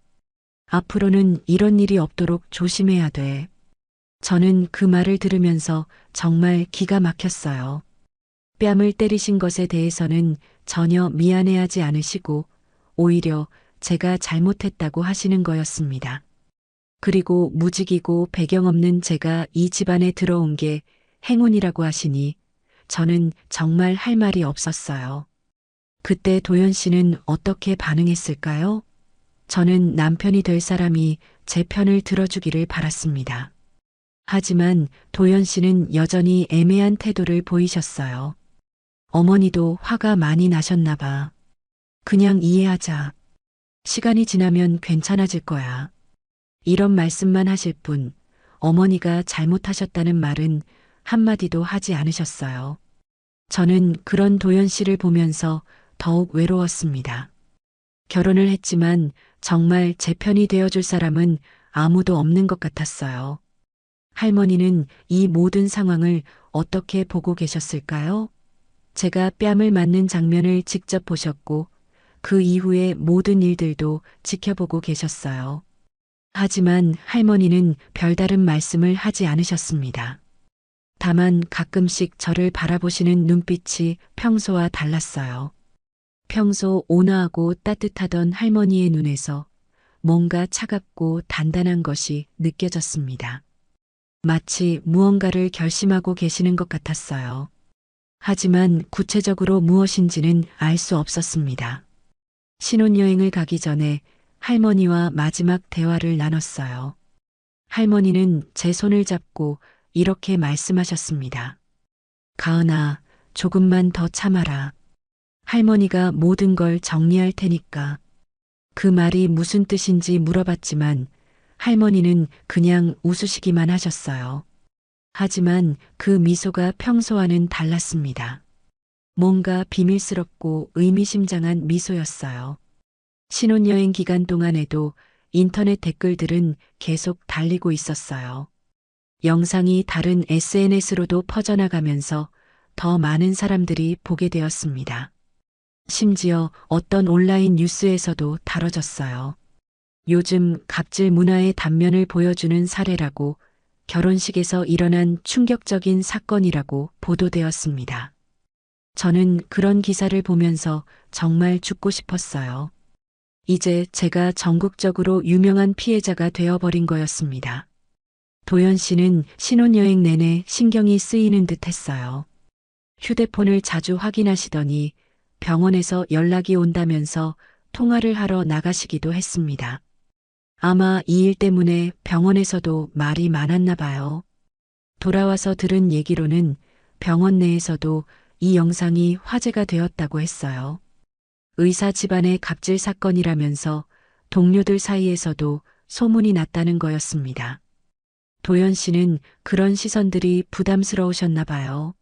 앞으로는 이런 일이 없도록 조심해야 돼. 저는 그 말을 들으면서 정말 기가 막혔어요. 뺨을 때리신 것에 대해서는 전혀 미안해하지 않으시고 오히려 제가 잘못했다고 하시는 거였습니다. 그리고 무직이고 배경 없는 제가 이 집안에 들어온 게 행운이라고 하시니 저는 정말 할 말이 없었어요. 그때 도연 씨는 어떻게 반응했을까요? 저는 남편이 될 사람이 제 편을 들어주기를 바랐습니다. 하지만 도연 씨는 여전히 애매한 태도를 보이셨어요. 어머니도 화가 많이 나셨나 봐. 그냥 이해하자. 시간이 지나면 괜찮아질 거야. 이런 말씀만 하실 뿐 어머니가 잘못하셨다는 말은 한마디도 하지 않으셨어요. 저는 그런 도연 씨를 보면서 더욱 외로웠습니다. 결혼을 했지만 정말 제 편이 되어줄 사람은 아무도 없는 것 같았어요. 할머니는 이 모든 상황을 어떻게 보고 계셨을까요? 제가 뺨을 맞는 장면을 직접 보셨고 그 이후의 모든 일들도 지켜보고 계셨어요. 하지만 할머니는 별다른 말씀을 하지 않으셨습니다. 다만 가끔씩 저를 바라보시는 눈빛이 평소와 달랐어요. 평소 온화하고 따뜻하던 할머니의 눈에서 뭔가 차갑고 단단한 것이 느껴졌습니다. 마치 무언가를 결심하고 계시는 것 같았어요. 하지만 구체적으로 무엇인지는 알 수 없었습니다. 신혼여행을 가기 전에 할머니와 마지막 대화를 나눴어요. 할머니는 제 손을 잡고 이렇게 말씀하셨습니다. 가은아, 조금만 더 참아라. 할머니가 모든 걸 정리할 테니까. 그 말이 무슨 뜻인지 물어봤지만 할머니는 그냥 웃으시기만 하셨어요. 하지만 그 미소가 평소와는 달랐습니다. 뭔가 비밀스럽고 의미심장한 미소였어요. 신혼여행 기간 동안에도 인터넷 댓글들은 계속 달리고 있었어요. 영상이 다른 SNS로도 퍼져나가면서 더 많은 사람들이 보게 되었습니다. 심지어 어떤 온라인 뉴스에서도 다뤄졌어요. 요즘 갑질 문화의 단면을 보여주는 사례라고, 결혼식에서 일어난 충격적인 사건이라고 보도되었습니다. 저는 그런 기사를 보면서 정말 죽고 싶었어요. 이제 제가 전국적으로 유명한 피해자가 되어버린 거였습니다. 도연 씨는 신혼여행 내내 신경이 쓰이는 듯 했어요. 휴대폰을 자주 확인하시더니 병원에서 연락이 온다면서 통화를 하러 나가시기도 했습니다. 아마 이 일 때문에 병원에서도 말이 많았나 봐요. 돌아와서 들은 얘기로는 병원 내에서도 이 영상이 화제가 되었다고 했어요. 의사 집안의 갑질 사건이라면서 동료들 사이에서도 소문이 났다는 거였습니다. 도연 씨는 그런 시선들이 부담스러우셨나 봐요.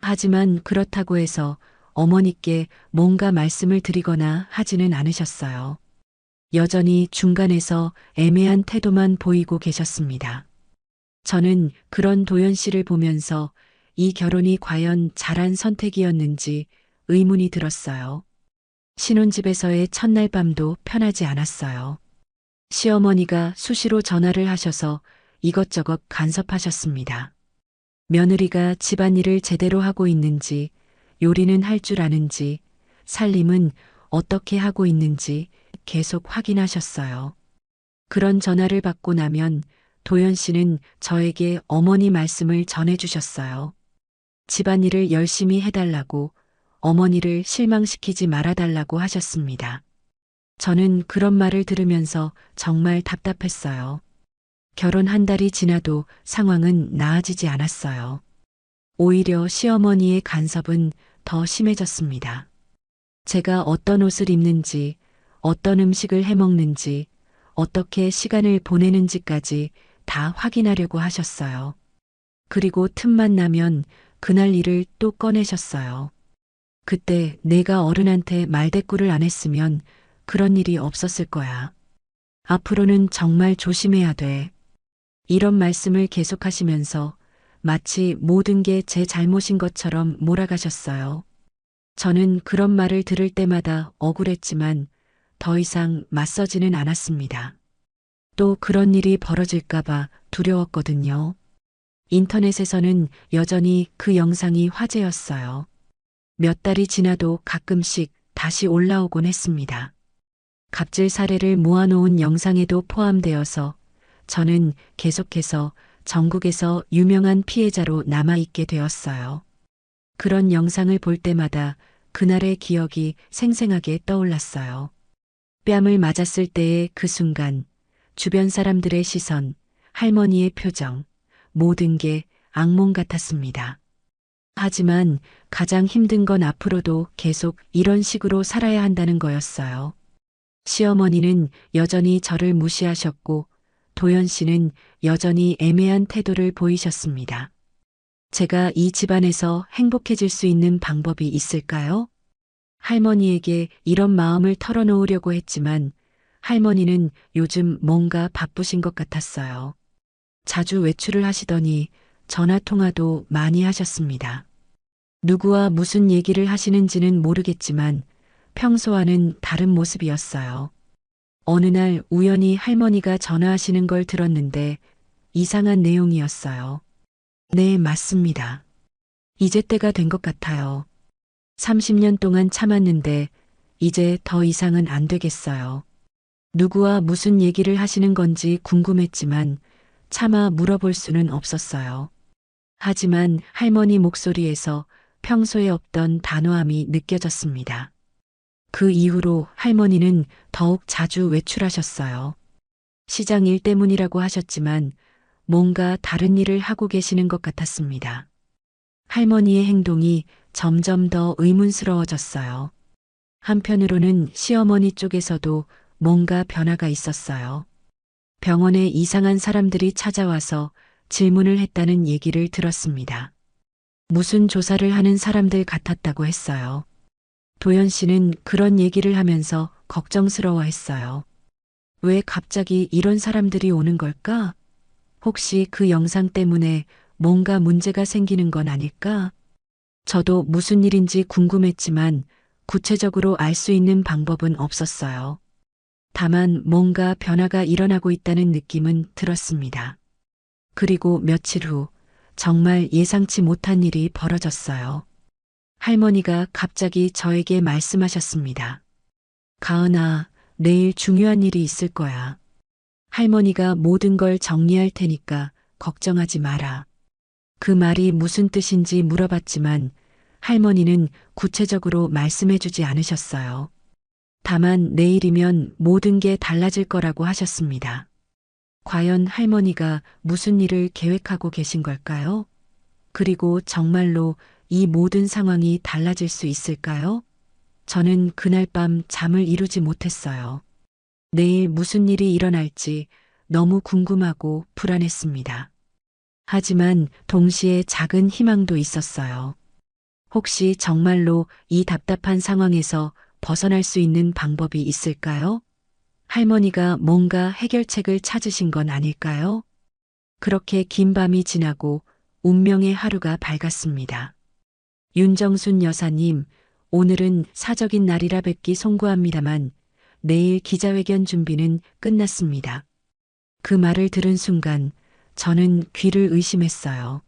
하지만 그렇다고 해서 어머니께 뭔가 말씀을 드리거나 하지는 않으셨어요. 여전히 중간에서 애매한 태도만 보이고 계셨습니다. 저는 그런 도연 씨를 보면서 이 결혼이 과연 잘한 선택이었는지 의문이 들었어요. 신혼집에서의 첫날 밤도 편하지 않았어요. 시어머니가 수시로 전화를 하셔서 이것저것 간섭하셨습니다. 며느리가 집안일을 제대로 하고 있는지, 요리는 할 줄 아는지, 살림은 어떻게 하고 있는지 계속 확인하셨어요. 그런 전화를 받고 나면 도연 씨는 저에게 어머니 말씀을 전해주셨어요. 집안일을 열심히 해달라고, 어머니를 실망시키지 말아달라고 하셨습니다. 저는 그런 말을 들으면서 정말 답답했어요. 결혼 한 달이 지나도 상황은 나아지지 않았어요. 오히려 시어머니의 간섭은 더 심해졌습니다. 제가 어떤 옷을 입는지, 어떤 음식을 해먹는지, 어떻게 시간을 보내는지까지 다 확인하려고 하셨어요. 그리고 틈만 나면 그날 일을 또 꺼내셨어요. 그때 내가 어른한테 말대꾸를 안 했으면 그런 일이 없었을 거야. 앞으로는 정말 조심해야 돼. 이런 말씀을 계속하시면서 마치 모든 게 제 잘못인 것처럼 몰아가셨어요. 저는 그런 말을 들을 때마다 억울했지만 더 이상 맞서지는 않았습니다. 또 그런 일이 벌어질까봐 두려웠거든요. 인터넷에서는 여전히 그 영상이 화제였어요. 몇 달이 지나도 가끔씩 다시 올라오곤 했습니다. 갑질 사례를 모아놓은 영상에도 포함되어서 저는 계속해서 전국에서 유명한 피해자로 남아있게 되었어요. 그런 영상을 볼 때마다 그날의 기억이 생생하게 떠올랐어요. 뺨을 맞았을 때의 그 순간, 주변 사람들의 시선, 할머니의 표정, 모든 게 악몽 같았습니다. 하지만 가장 힘든 건 앞으로도 계속 이런 식으로 살아야 한다는 거였어요. 시어머니는 여전히 저를 무시하셨고, 도연 씨는 여전히 애매한 태도를 보이셨습니다. 제가 이 집안에서 행복해질 수 있는 방법이 있을까요? 할머니에게 이런 마음을 털어놓으려고 했지만 할머니는 요즘 뭔가 바쁘신 것 같았어요. 자주 외출을 하시더니 전화 통화도 많이 하셨습니다. 누구와 무슨 얘기를 하시는지는 모르겠지만 평소와는 다른 모습이었어요. 어느 날 우연히 할머니가 전화하시는 걸 들었는데 이상한 내용이었어요. 네, 맞습니다. 이제 때가 된 것 같아요. 30년 동안 참았는데 이제 더 이상은 안 되겠어요. 누구와 무슨 얘기를 하시는 건지 궁금했지만 차마 물어볼 수는 없었어요. 하지만 할머니 목소리에서 평소에 없던 단호함이 느껴졌습니다. 그 이후로 할머니는 더욱 자주 외출하셨어요. 시장 일 때문이라고 하셨지만 뭔가 다른 일을 하고 계시는 것 같았습니다. 할머니의 행동이 점점 더 의문스러워졌어요. 한편으로는 시어머니 쪽에서도 뭔가 변화가 있었어요. 병원에 이상한 사람들이 찾아와서 질문을 했다는 얘기를 들었습니다. 무슨 조사를 하는 사람들 같았다고 했어요. 도연 씨는 그런 얘기를 하면서 걱정스러워 했어요. 왜 갑자기 이런 사람들이 오는 걸까? 혹시 그 영상 때문에 뭔가 문제가 생기는 건 아닐까? 저도 무슨 일인지 궁금했지만 구체적으로 알 수 있는 방법은 없었어요. 다만 뭔가 변화가 일어나고 있다는 느낌은 들었습니다. 그리고 며칠 후 정말 예상치 못한 일이 벌어졌어요. 할머니가 갑자기 저에게 말씀하셨습니다. 가은아, 내일 중요한 일이 있을 거야. 할머니가 모든 걸 정리할 테니까 걱정하지 마라. 그 말이 무슨 뜻인지 물어봤지만 할머니는 구체적으로 말씀해주지 않으셨어요. 다만 내일이면 모든 게 달라질 거라고 하셨습니다. 과연 할머니가 무슨 일을 계획하고 계신 걸까요? 그리고 정말로 이 모든 상황이 달라질 수 있을까요? 저는 그날 밤 잠을 이루지 못했어요. 내일 무슨 일이 일어날지 너무 궁금하고 불안했습니다. 하지만 동시에 작은 희망도 있었어요. 혹시 정말로 이 답답한 상황에서 벗어날 수 있는 방법이 있을까요? 할머니가 뭔가 해결책을 찾으신 건 아닐까요? 그렇게 긴 밤이 지나고 운명의 하루가 밝았습니다. 윤정순 여사님, 오늘은 사적인 날이라 뵙기 송구합니다만 내일 기자회견 준비는 끝났습니다. 그 말을 들은 순간 저는 귀를 의심했어요.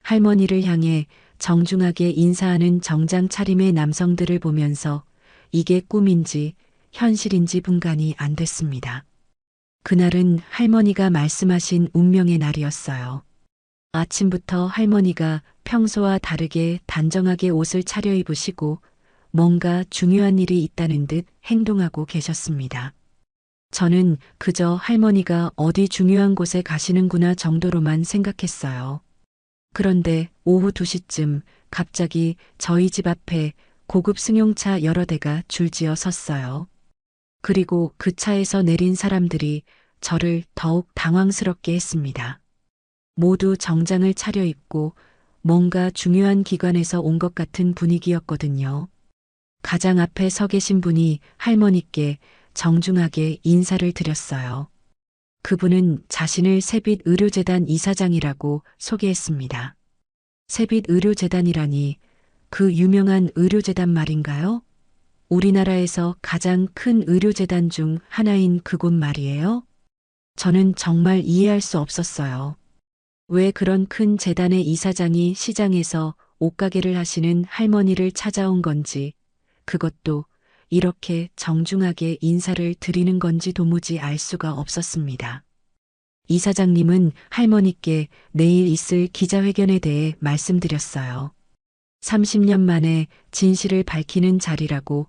할머니를 향해 정중하게 인사하는 정장 차림의 남성들을 보면서 이게 꿈인지 현실인지 분간이 안 됐습니다. 그날은 할머니가 말씀하신 운명의 날이었어요. 아침부터 할머니가 평소와 다르게 단정하게 옷을 차려입으시고 뭔가 중요한 일이 있다는 듯 행동하고 계셨습니다. 저는 그저 할머니가 어디 중요한 곳에 가시는구나 정도로만 생각했어요. 그런데 오후 2시쯤 갑자기 저희 집 앞에 고급 승용차 여러 대가 줄지어 섰어요. 그리고 그 차에서 내린 사람들이 저를 더욱 당황스럽게 했습니다. 모두 정장을 차려입고 뭔가 중요한 기관에서 온 것 같은 분위기였거든요. 가장 앞에 서 계신 분이 할머니께 정중하게 인사를 드렸어요. 그분은 자신을 새빛의료재단 이사장이라고 소개했습니다. 새빛의료재단이라니 그 유명한 의료재단 말인가요? 우리나라에서 가장 큰 의료재단 중 하나인 그곳 말이에요? 저는 정말 이해할 수 없었어요. 왜 그런 큰 재단의 이사장이 시장에서 옷가게를 하시는 할머니를 찾아온 건지, 그것도 이렇게 정중하게 인사를 드리는 건지 도무지 알 수가 없었습니다. 이사장님은 할머니께 내일 있을 기자회견에 대해 말씀드렸어요. 30년 만에 진실을 밝히는 자리라고,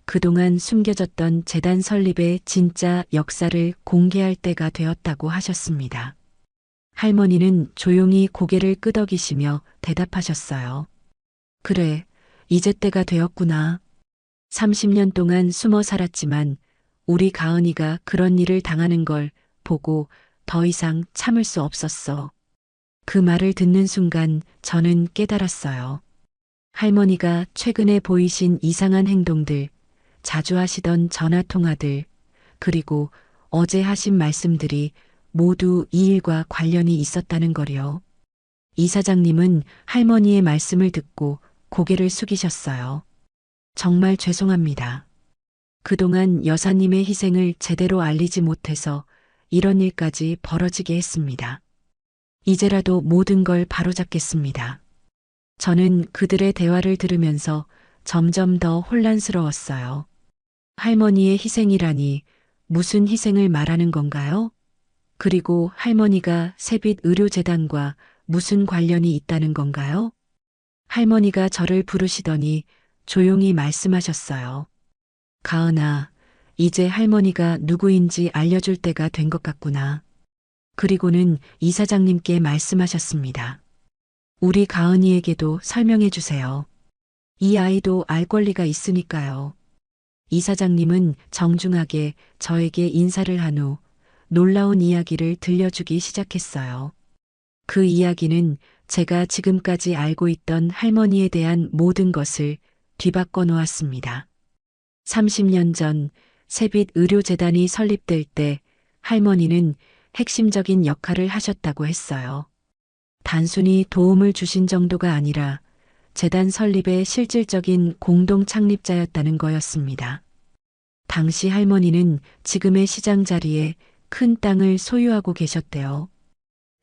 그동안 숨겨졌던 재단 설립의 진짜 역사를 공개할 때가 되었다고 하셨습니다. 할머니는 조용히 고개를 끄덕이시며 대답하셨어요. 그래, 이제 때가 되었구나. 30년 동안 숨어 살았지만 우리 가은이가 그런 일을 당하는 걸 보고 더 이상 참을 수 없었어. 그 말을 듣는 순간 저는 깨달았어요. 할머니가 최근에 보이신 이상한 행동들, 자주 하시던 전화 통화들, 그리고 어제 하신 말씀들이 모두 이 일과 관련이 있었다는 거요. 이사장님은 할머니의 말씀을 듣고 고개를 숙이셨어요. 정말 죄송합니다. 그동안 여사님의 희생을 제대로 알리지 못해서 이런 일까지 벌어지게 했습니다. 이제라도 모든 걸 바로잡겠습니다. 저는 그들의 대화를 들으면서 점점 더 혼란스러웠어요. 할머니의 희생이라니 무슨 희생을 말하는 건가요? 그리고 할머니가 세빛의료재단과 무슨 관련이 있다는 건가요? 할머니가 저를 부르시더니 조용히 말씀하셨어요. 가은아, 이제 할머니가 누구인지 알려줄 때가 된 것 같구나. 그리고는 이사장님께 말씀하셨습니다. 우리 가은이에게도 설명해 주세요. 이 아이도 알 권리가 있으니까요. 이사장님은 정중하게 저에게 인사를 한 후 놀라운 이야기를 들려주기 시작했어요. 그 이야기는 제가 지금까지 알고 있던 할머니에 대한 모든 것을 뒤바꿔 놓았습니다. 30년 전 세빛의료재단이 설립될 때 할머니는 핵심적인 역할을 하셨다고 했어요. 단순히 도움을 주신 정도가 아니라 재단 설립의 실질적인 공동 창립자였다는 거였습니다. 당시 할머니는 지금의 시장 자리에 큰 땅을 소유하고 계셨대요.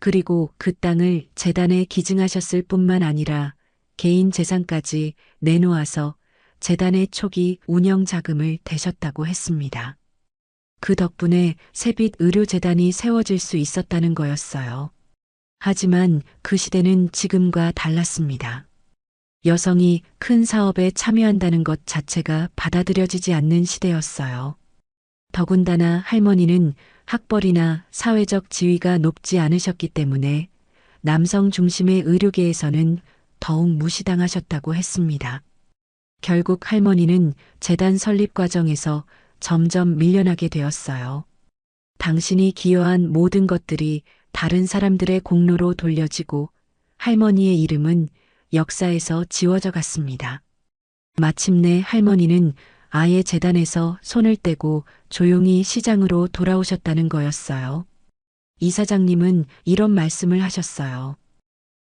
그리고 그 땅을 재단에 기증하셨을 뿐만 아니라 개인 재산까지 내놓아서 재단의 초기 운영 자금을 대셨다고 했습니다. 그 덕분에 세빛의료재단이 세워질 수 있었다는 거였어요. 하지만 그 시대는 지금과 달랐습니다. 여성이 큰 사업에 참여한다는 것 자체가 받아들여지지 않는 시대였어요. 더군다나 할머니는 학벌이나 사회적 지위가 높지 않으셨기 때문에 남성 중심의 의료계에서는 더욱 무시당하셨다고 했습니다. 결국 할머니는 재단 설립 과정에서 점점 밀려나게 되었어요. 당신이 기여한 모든 것들이 다른 사람들의 공로로 돌려지고 할머니의 이름은 역사에서 지워져 갔습니다. 마침내 할머니는 아예 재단에서 손을 떼고 조용히 시장으로 돌아오셨다는 거였어요. 이사장님은 이런 말씀을 하셨어요.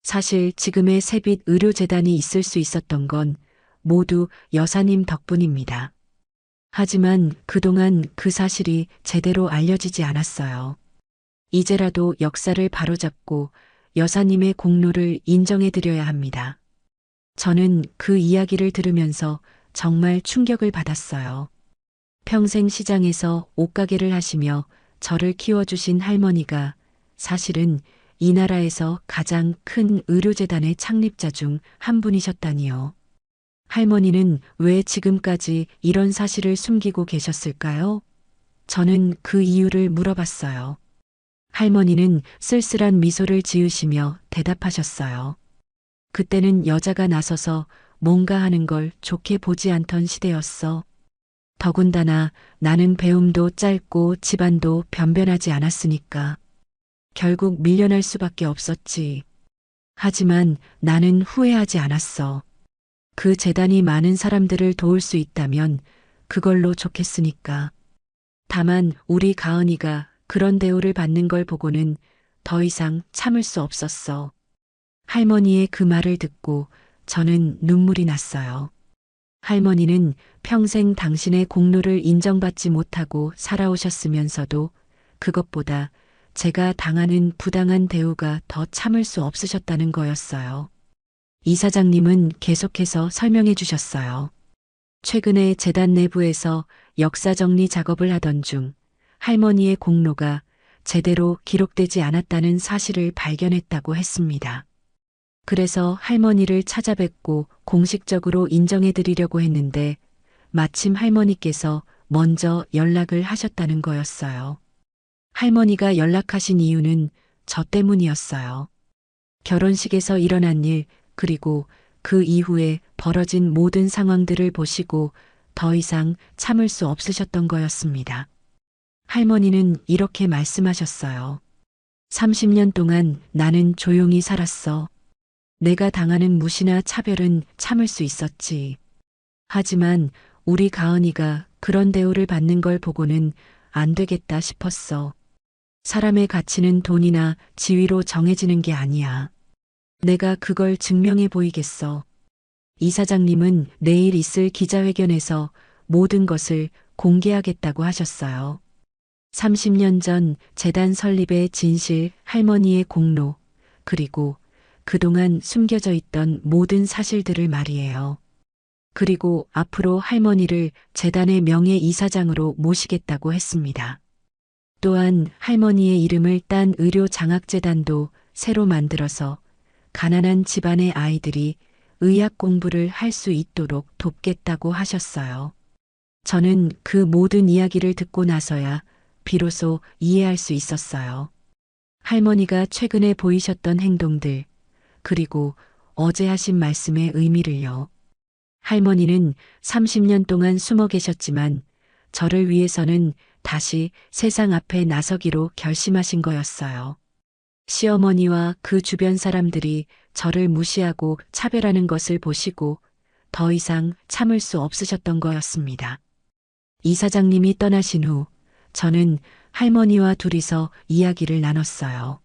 사실 지금의 세빛의료재단이 있을 수 있었던 건 모두 여사님 덕분입니다. 하지만 그동안 그 사실이 제대로 알려지지 않았어요. 이제라도 역사를 바로잡고 여사님의 공로를 인정해드려야 합니다. 저는 그 이야기를 들으면서 정말 충격을 받았어요. 평생 시장에서 옷가게를 하시며 저를 키워주신 할머니가 사실은 이 나라에서 가장 큰 의료재단의 창립자 중 한 분이셨다니요. 할머니는 왜 지금까지 이런 사실을 숨기고 계셨을까요? 저는 그 이유를 물어봤어요. 할머니는 쓸쓸한 미소를 지으시며 대답하셨어요. 그때는 여자가 나서서 뭔가 하는 걸 좋게 보지 않던 시대였어. 더군다나 나는 배움도 짧고 집안도 변변하지 않았으니까. 결국 밀려날 수밖에 없었지. 하지만 나는 후회하지 않았어. 그 재단이 많은 사람들을 도울 수 있다면 그걸로 좋겠으니까. 다만 우리 가은이가 그런 대우를 받는 걸 보고는 더 이상 참을 수 없었어. 할머니의 그 말을 듣고 저는 눈물이 났어요. 할머니는 평생 당신의 공로를 인정받지 못하고 살아오셨으면서도 그것보다 제가 당하는 부당한 대우가 더 참을 수 없으셨다는 거였어요. 이사장님은 계속해서 설명해 주셨어요. 최근에 재단 내부에서 역사 정리 작업을 하던 중 할머니의 공로가 제대로 기록되지 않았다는 사실을 발견했다고 했습니다. 그래서 할머니를 찾아뵙고 공식적으로 인정해 드리려고 했는데 마침 할머니께서 먼저 연락을 하셨다는 거였어요. 할머니가 연락하신 이유는 저 때문이었어요. 결혼식에서 일어난 일, 그리고 그 이후에 벌어진 모든 상황들을 보시고 더 이상 참을 수 없으셨던 거였습니다. 할머니는 이렇게 말씀하셨어요. 30년 동안 나는 조용히 살았어. 내가 당하는 무시나 차별은 참을 수 있었지. 하지만 우리 가은이가 그런 대우를 받는 걸 보고는 안 되겠다 싶었어. 사람의 가치는 돈이나 지위로 정해지는 게 아니야. 내가 그걸 증명해 보이겠어. 이사장님은 내일 있을 기자회견에서 모든 것을 공개하겠다고 하셨어요. 30년 전 재단 설립의 진실, 할머니의 공로, 그리고 그동안 숨겨져 있던 모든 사실들을 말이에요. 그리고 앞으로 할머니를 재단의 명예 이사장으로 모시겠다고 했습니다. 또한 할머니의 이름을 딴 의료 장학재단도 새로 만들어서 가난한 집안의 아이들이 의학 공부를 할 수 있도록 돕겠다고 하셨어요. 저는 그 모든 이야기를 듣고 나서야 비로소 이해할 수 있었어요. 할머니가 최근에 보이셨던 행동들, 그리고 어제 하신 말씀의 의미를요. 할머니는 30년 동안 숨어 계셨지만 저를 위해서는 다시 세상 앞에 나서기로 결심하신 거였어요. 시어머니와 그 주변 사람들이 저를 무시하고 차별하는 것을 보시고 더 이상 참을 수 없으셨던 거였습니다. 이사장님이 떠나신 후 저는 할머니와 둘이서 이야기를 나눴어요.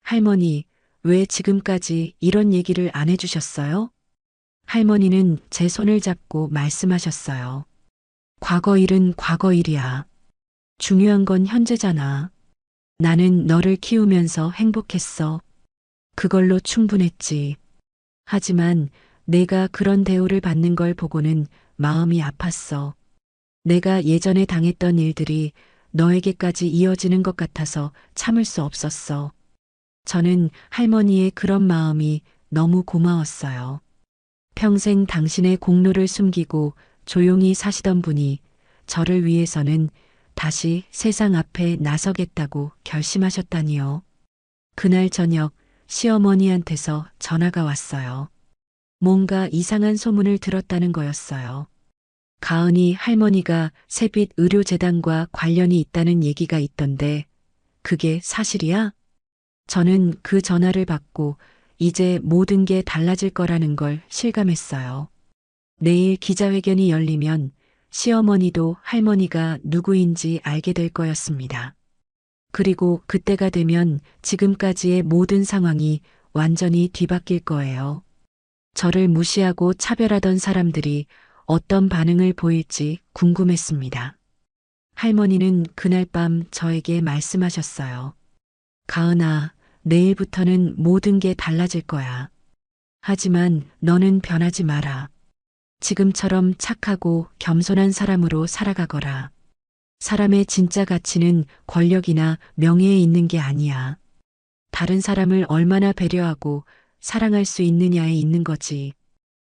할머니, 왜 지금까지 이런 얘기를 안 해주셨어요? 할머니는 제 손을 잡고 말씀하셨어요. 과거 일은 과거 일이야. 중요한 건 현재잖아. 나는 너를 키우면서 행복했어. 그걸로 충분했지. 하지만 내가 그런 대우를 받는 걸 보고는 마음이 아팠어. 내가 예전에 당했던 일들이 너에게까지 이어지는 것 같아서 참을 수 없었어. 저는 할머니의 그런 마음이 너무 고마웠어요. 평생 당신의 공로를 숨기고 조용히 사시던 분이 저를 위해서는 다시 세상 앞에 나서겠다고 결심하셨다니요. 그날 저녁 시어머니한테서 전화가 왔어요. 뭔가 이상한 소문을 들었다는 거였어요. 가은이 할머니가 새빛 의료재단과 관련이 있다는 얘기가 있던데 그게 사실이야? 저는 그 전화를 받고 이제 모든 게 달라질 거라는 걸 실감했어요. 내일 기자회견이 열리면 시어머니도 할머니가 누구인지 알게 될 거였습니다. 그리고 그때가 되면 지금까지의 모든 상황이 완전히 뒤바뀔 거예요. 저를 무시하고 차별하던 사람들이 어떤 반응을 보일지 궁금했습니다. 할머니는 그날 밤 저에게 말씀하셨어요. 가은아, 내일부터는 모든 게 달라질 거야. 하지만 너는 변하지 마라. 지금처럼 착하고 겸손한 사람으로 살아가거라. 사람의 진짜 가치는 권력이나 명예에 있는 게 아니야. 다른 사람을 얼마나 배려하고 사랑할 수 있느냐에 있는 거지.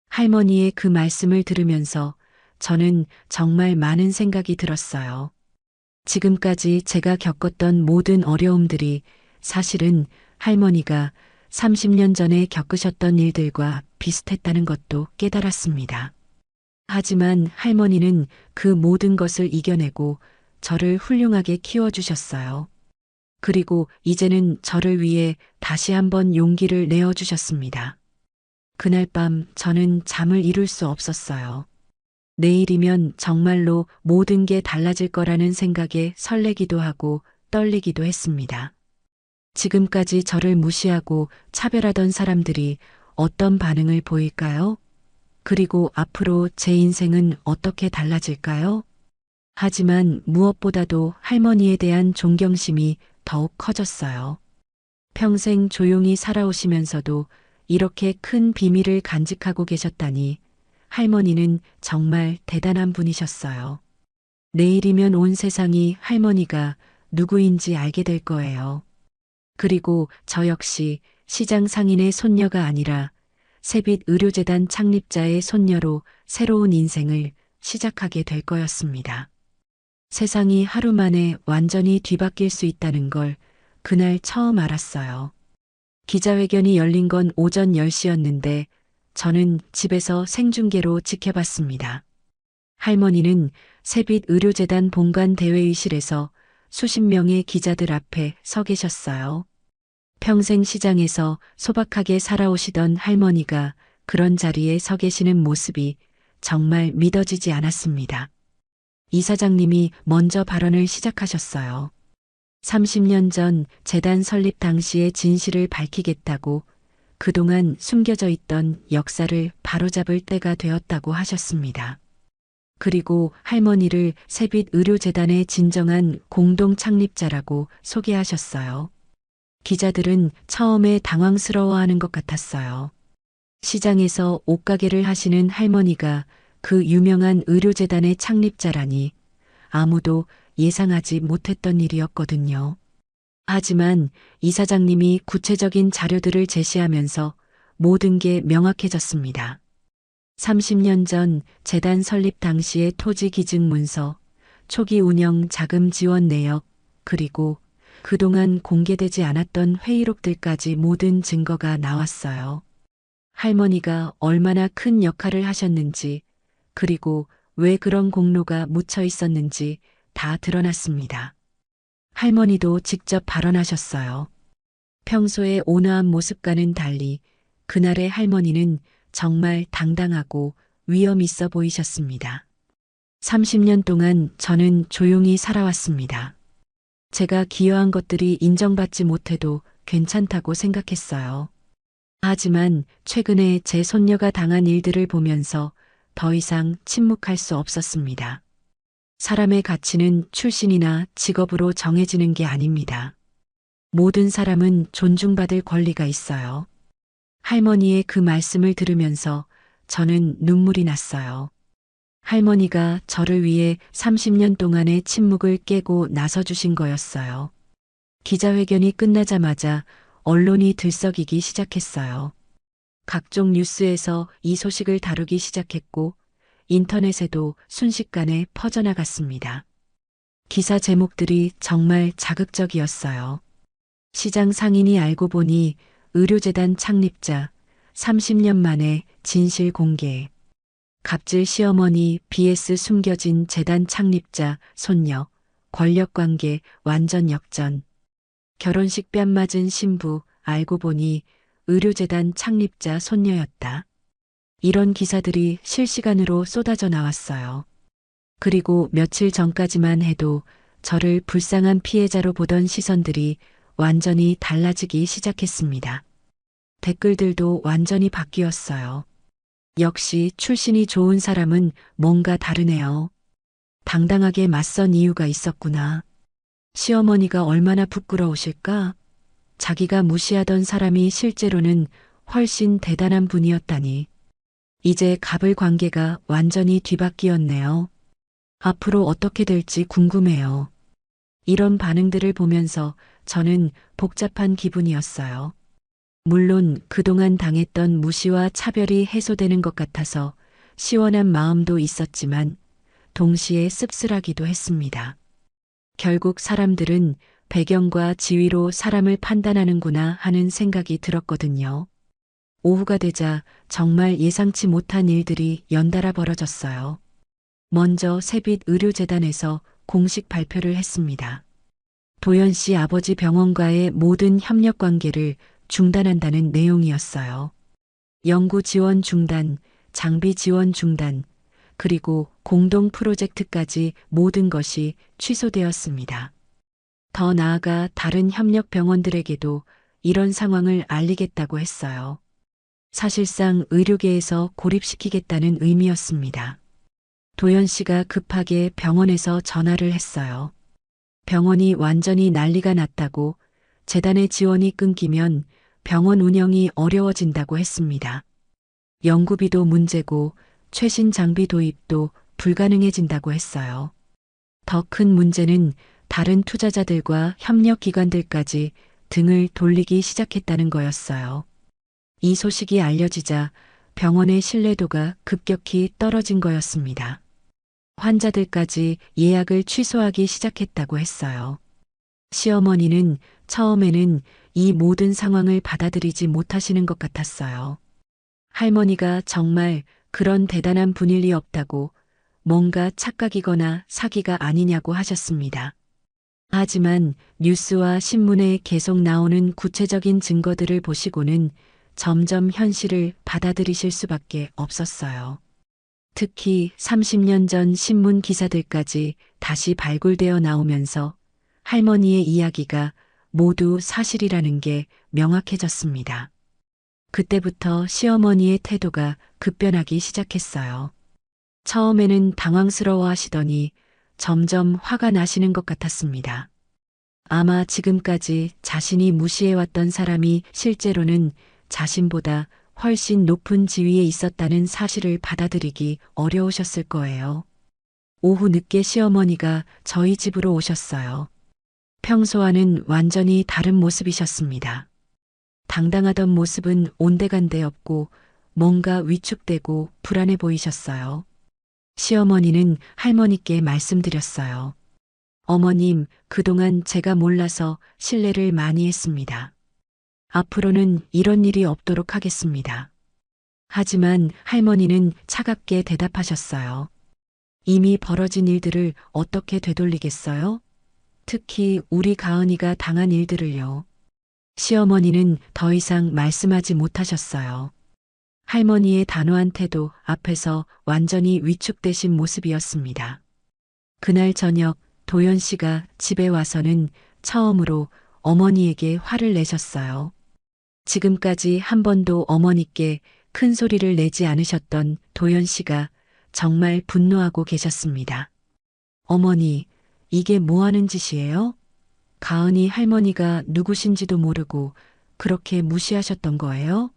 할머니의 그 말씀을 들으면서 저는 정말 많은 생각이 들었어요. 지금까지 제가 겪었던 모든 어려움들이 사실은 할머니가 30년 전에 겪으셨던 일들과 비슷했다는 것도 깨달았습니다. 하지만 할머니는 그 모든 것을 이겨내고 저를 훌륭하게 키워주셨어요. 그리고 이제는 저를 위해 다시 한번 용기를 내어주셨습니다. 그날 밤 저는 잠을 이룰 수 없었어요. 내일이면 정말로 모든 게 달라질 거라는 생각에 설레기도 하고 떨리기도 했습니다. 지금까지 저를 무시하고 차별하던 사람들이 어떤 반응을 보일까요? 그리고 앞으로 제 인생은 어떻게 달라질까요? 하지만 무엇보다도 할머니에 대한 존경심이 더욱 커졌어요. 평생 조용히 살아오시면서도 이렇게 큰 비밀을 간직하고 계셨다니 할머니는 정말 대단한 분이셨어요. 내일이면 온 세상이 할머니가 누구인지 알게 될 거예요. 그리고 저 역시 시장 상인의 손녀가 아니라 세빛 의료재단 창립자의 손녀로 새로운 인생을 시작하게 될 거였습니다. 세상이 하루 만에 완전히 뒤바뀔 수 있다는 걸 그날 처음 알았어요. 기자회견이 열린 건 오전 10시였는데 저는 집에서 생중계로 지켜봤습니다. 할머니는 세빛 의료재단 본관 대회의실에서 수십 명의 기자들 앞에 서 계셨어요. 평생 시장에서 소박하게 살아오시던 할머니가 그런 자리에 서 계시는 모습이 정말 믿어지지 않았습니다. 이사장님이 먼저 발언을 시작하셨어요. 30년 전 재단 설립 당시의 진실을 밝히겠다고 그동안 숨겨져 있던 역사를 바로잡을 때가 되었다고 하셨습니다. 그리고 할머니를 세빛 의료재단의 진정한 공동 창립자라고 소개하셨어요. 기자들은 처음에 당황스러워하는 것 같았어요. 시장에서 옷가게를 하시는 할머니가 그 유명한 의료재단의 창립자라니 아무도 예상하지 못했던 일이었거든요. 하지만 이사장님이 구체적인 자료들을 제시하면서 모든 게 명확해졌습니다. 30년 전 재단 설립 당시의 토지 기증 문서, 초기 운영 자금 지원 내역, 그리고 그동안 공개되지 않았던 회의록들까지 모든 증거가 나왔어요. 할머니가 얼마나 큰 역할을 하셨는지, 그리고 왜 그런 공로가 묻혀 있었는지 다 드러났습니다. 할머니도 직접 발언하셨어요. 평소의 온화한 모습과는 달리 그날의 할머니는 정말 당당하고 위엄 있어 보이셨습니다. 30년 동안 저는 조용히 살아왔습니다. 제가 기여한 것들이 인정받지 못해도 괜찮다고 생각했어요. 하지만 최근에 제 손녀가 당한 일들을 보면서 더 이상 침묵할 수 없었습니다. 사람의 가치는 출신이나 직업으로 정해지는 게 아닙니다. 모든 사람은 존중받을 권리가 있어요. 할머니의 그 말씀을 들으면서 저는 눈물이 났어요. 할머니가 저를 위해 30년 동안의 침묵을 깨고 나서주신 거였어요. 기자회견이 끝나자마자 언론이 들썩이기 시작했어요. 각종 뉴스에서 이 소식을 다루기 시작했고 인터넷에도 순식간에 퍼져나갔습니다. 기사 제목들이 정말 자극적이었어요. 시장 상인이 알고 보니 의료재단 창립자 30년 만에 진실 공개. 갑질 시어머니 vs 숨겨진 재단 창립자 손녀. 권력관계 완전 역전. 결혼식 뺨 맞은 신부 알고 보니 의료재단 창립자 손녀였다. 이런 기사들이 실시간으로 쏟아져 나왔어요. 그리고 며칠 전까지만 해도 저를 불쌍한 피해자로 보던 시선들이 완전히 달라지기 시작했습니다. 댓글들도 완전히 바뀌었어요. 역시 출신이 좋은 사람은 뭔가 다르네요. 당당하게 맞선 이유가 있었구나. 시어머니가 얼마나 부끄러우실까? 자기가 무시하던 사람이 실제로는 훨씬 대단한 분이었다니. 이제 갑을 관계가 완전히 뒤바뀌었네요. 앞으로 어떻게 될지 궁금해요. 이런 반응들을 보면서 저는 복잡한 기분이었어요. 물론 그동안 당했던 무시와 차별이 해소되는 것 같아서 시원한 마음도 있었지만 동시에 씁쓸하기도 했습니다. 결국 사람들은 배경과 지위로 사람을 판단하는구나 하는 생각이 들었거든요. 오후가 되자 정말 예상치 못한 일들이 연달아 벌어졌어요. 먼저 세빛 의료재단에서 공식 발표를 했습니다. 도연 씨 아버지 병원과의 모든 협력 관계를 중단한다는 내용이었어요. 연구 지원 중단, 장비 지원 중단, 그리고 공동 프로젝트까지 모든 것이 취소되었습니다. 더 나아가 다른 협력 병원들에게도 이런 상황을 알리겠다고 했어요. 사실상 의료계에서 고립시키겠다는 의미였습니다. 도연 씨가 급하게 병원에서 전화를 했어요. 병원이 완전히 난리가 났다고, 재단의 지원이 끊기면 병원 운영이 어려워진다고 했습니다. 연구비도 문제고 최신 장비 도입도 불가능해진다고 했어요. 더 큰 문제는 다른 투자자들과 협력기관들까지 등을 돌리기 시작했다는 거였어요. 이 소식이 알려지자 병원의 신뢰도가 급격히 떨어진 거였습니다. 환자들까지 예약을 취소하기 시작했다고 했어요. 시어머니는 처음에는 이 모든 상황을 받아들이지 못하시는 것 같았어요. 할머니가 정말 그런 대단한 분일 리 없다고, 뭔가 착각이거나 사기가 아니냐고 하셨습니다. 하지만 뉴스와 신문에 계속 나오는 구체적인 증거들을 보시고는 점점 현실을 받아들이실 수밖에 없었어요. 특히 30년 전 신문 기사들까지 다시 발굴되어 나오면서 할머니의 이야기가 모두 사실이라는 게 명확해졌습니다. 그때부터 시어머니의 태도가 급변하기 시작했어요. 처음에는 당황스러워 하시더니 점점 화가 나시는 것 같았습니다. 아마 지금까지 자신이 무시해왔던 사람이 실제로는 자신보다 훨씬 높은 지위에 있었다는 사실을 받아들이기 어려우셨을 거예요. 오후 늦게 시어머니가 저희 집으로 오셨어요. 평소와는 완전히 다른 모습이셨습니다. 당당하던 모습은 온데간데 없고 뭔가 위축되고 불안해 보이셨어요. 시어머니는 할머니께 말씀드렸어요. 어머님, 그동안 제가 몰라서 실례를 많이 했습니다. 앞으로는 이런 일이 없도록 하겠습니다. 하지만 할머니는 차갑게 대답하셨어요. 이미 벌어진 일들을 어떻게 되돌리겠어요? 특히 우리 가은이가 당한 일들을요. 시어머니는 더 이상 말씀하지 못하셨어요. 할머니의 단호한 태도 앞에서 완전히 위축되신 모습이었습니다. 그날 저녁 도연 씨가 집에 와서는 처음으로 어머니에게 화를 내셨어요. 지금까지 한 번도 어머니께 큰 소리를 내지 않으셨던 도연 씨가 정말 분노하고 계셨습니다. 어머니, 이게 뭐 하는 짓이에요? 가은이 할머니가 누구신지도 모르고 그렇게 무시하셨던 거예요?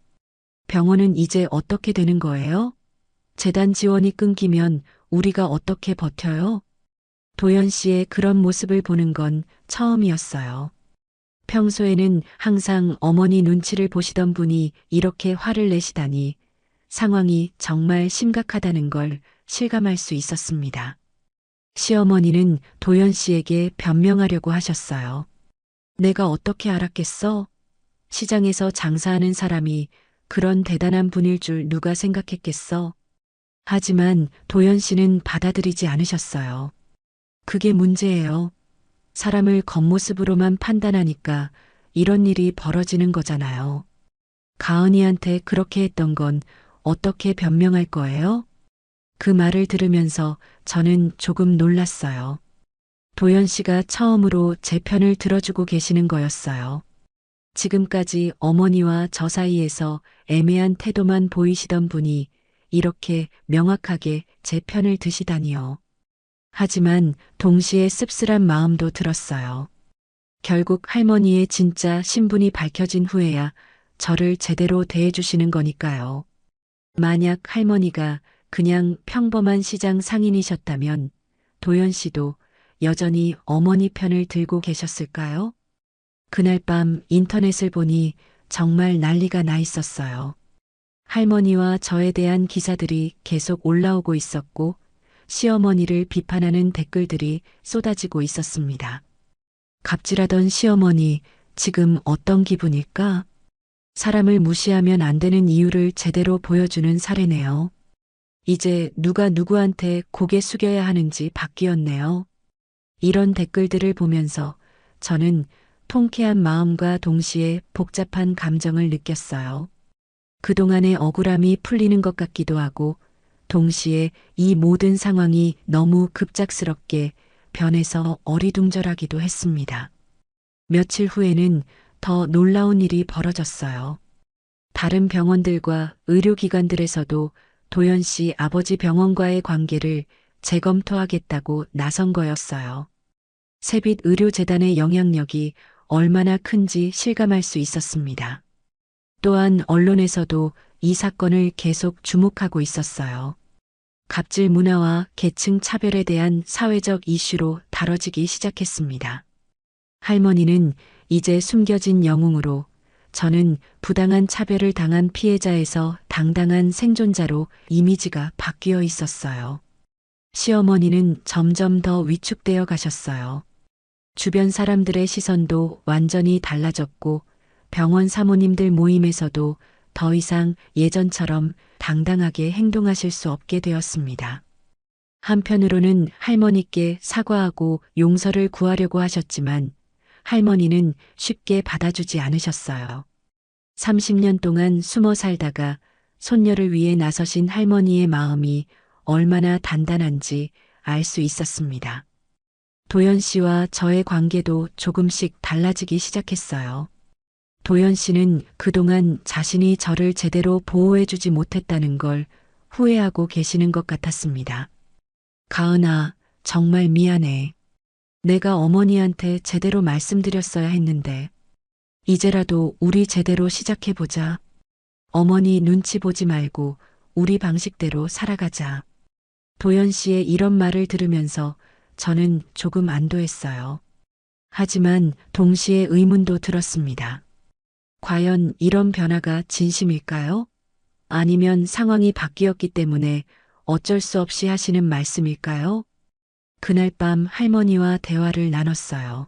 병원은 이제 어떻게 되는 거예요? 재단 지원이 끊기면 우리가 어떻게 버텨요? 도연 씨의 그런 모습을 보는 건 처음이었어요. 평소에는 항상 어머니 눈치를 보시던 분이 이렇게 화를 내시다니 상황이 정말 심각하다는 걸 실감할 수 있었습니다. 시어머니는 도연 씨에게 변명하려고 하셨어요. 내가 어떻게 알았겠어? 시장에서 장사하는 사람이 그런 대단한 분일 줄 누가 생각했겠어? 하지만 도연 씨는 받아들이지 않으셨어요. 그게 문제예요. 사람을 겉모습으로만 판단하니까 이런 일이 벌어지는 거잖아요. 가은이한테 그렇게 했던 건 어떻게 변명할 거예요? 그 말을 들으면서 저는 조금 놀랐어요. 도연 씨가 처음으로 제 편을 들어주고 계시는 거였어요. 지금까지 어머니와 저 사이에서 애매한 태도만 보이시던 분이 이렇게 명확하게 제 편을 드시다니요. 하지만 동시에 씁쓸한 마음도 들었어요. 결국 할머니의 진짜 신분이 밝혀진 후에야 저를 제대로 대해주시는 거니까요. 만약 할머니가 그냥 평범한 시장 상인이셨다면 도연 씨도 여전히 어머니 편을 들고 계셨을까요? 그날 밤 인터넷을 보니 정말 난리가 나 있었어요. 할머니와 저에 대한 기사들이 계속 올라오고 있었고 시어머니를 비판하는 댓글들이 쏟아지고 있었습니다. 갑질하던 시어머니, 지금 어떤 기분일까? 사람을 무시하면 안 되는 이유를 제대로 보여주는 사례네요. 이제 누가 누구한테 고개 숙여야 하는지 바뀌었네요. 이런 댓글들을 보면서 저는 통쾌한 마음과 동시에 복잡한 감정을 느꼈어요. 그동안의 억울함이 풀리는 것 같기도 하고 동시에 이 모든 상황이 너무 급작스럽게 변해서 어리둥절하기도 했습니다. 며칠 후에는 더 놀라운 일이 벌어졌어요. 다른 병원들과 의료기관들에서도 도연 씨 아버지 병원과의 관계를 재검토하겠다고 나선 거였어요. 세빛 의료재단의 영향력이 얼마나 큰지 실감할 수 있었습니다. 또한 언론에서도 이 사건을 계속 주목하고 있었어요. 갑질 문화와 계층 차별에 대한 사회적 이슈로 다뤄지기 시작했습니다. 할머니는 이제 숨겨진 영웅으로, 저는 부당한 차별을 당한 피해자에서 당당한 생존자로 이미지가 바뀌어 있었어요. 시어머니는 점점 더 위축되어 가셨어요. 주변 사람들의 시선도 완전히 달라졌고 병원 사모님들 모임에서도 더 이상 예전처럼 당당하게 행동하실 수 없게 되었습니다. 한편으로는 할머니께 사과하고 용서를 구하려고 하셨지만 할머니는 쉽게 받아주지 않으셨어요. 30년 동안 숨어 살다가 손녀를 위해 나서신 할머니의 마음이 얼마나 단단한지 알 수 있었습니다. 도연 씨와 저의 관계도 조금씩 달라지기 시작했어요. 도연 씨는 그동안 자신이 저를 제대로 보호해주지 못했다는 걸 후회하고 계시는 것 같았습니다. 가은아, 정말 미안해. 내가 어머니한테 제대로 말씀드렸어야 했는데, 이제라도 우리 제대로 시작해보자. 어머니 눈치 보지 말고 우리 방식대로 살아가자. 도연 씨의 이런 말을 들으면서 저는 조금 안도했어요. 하지만 동시에 의문도 들었습니다. 과연 이런 변화가 진심일까요? 아니면 상황이 바뀌었기 때문에 어쩔 수 없이 하시는 말씀일까요? 그날 밤 할머니와 대화를 나눴어요.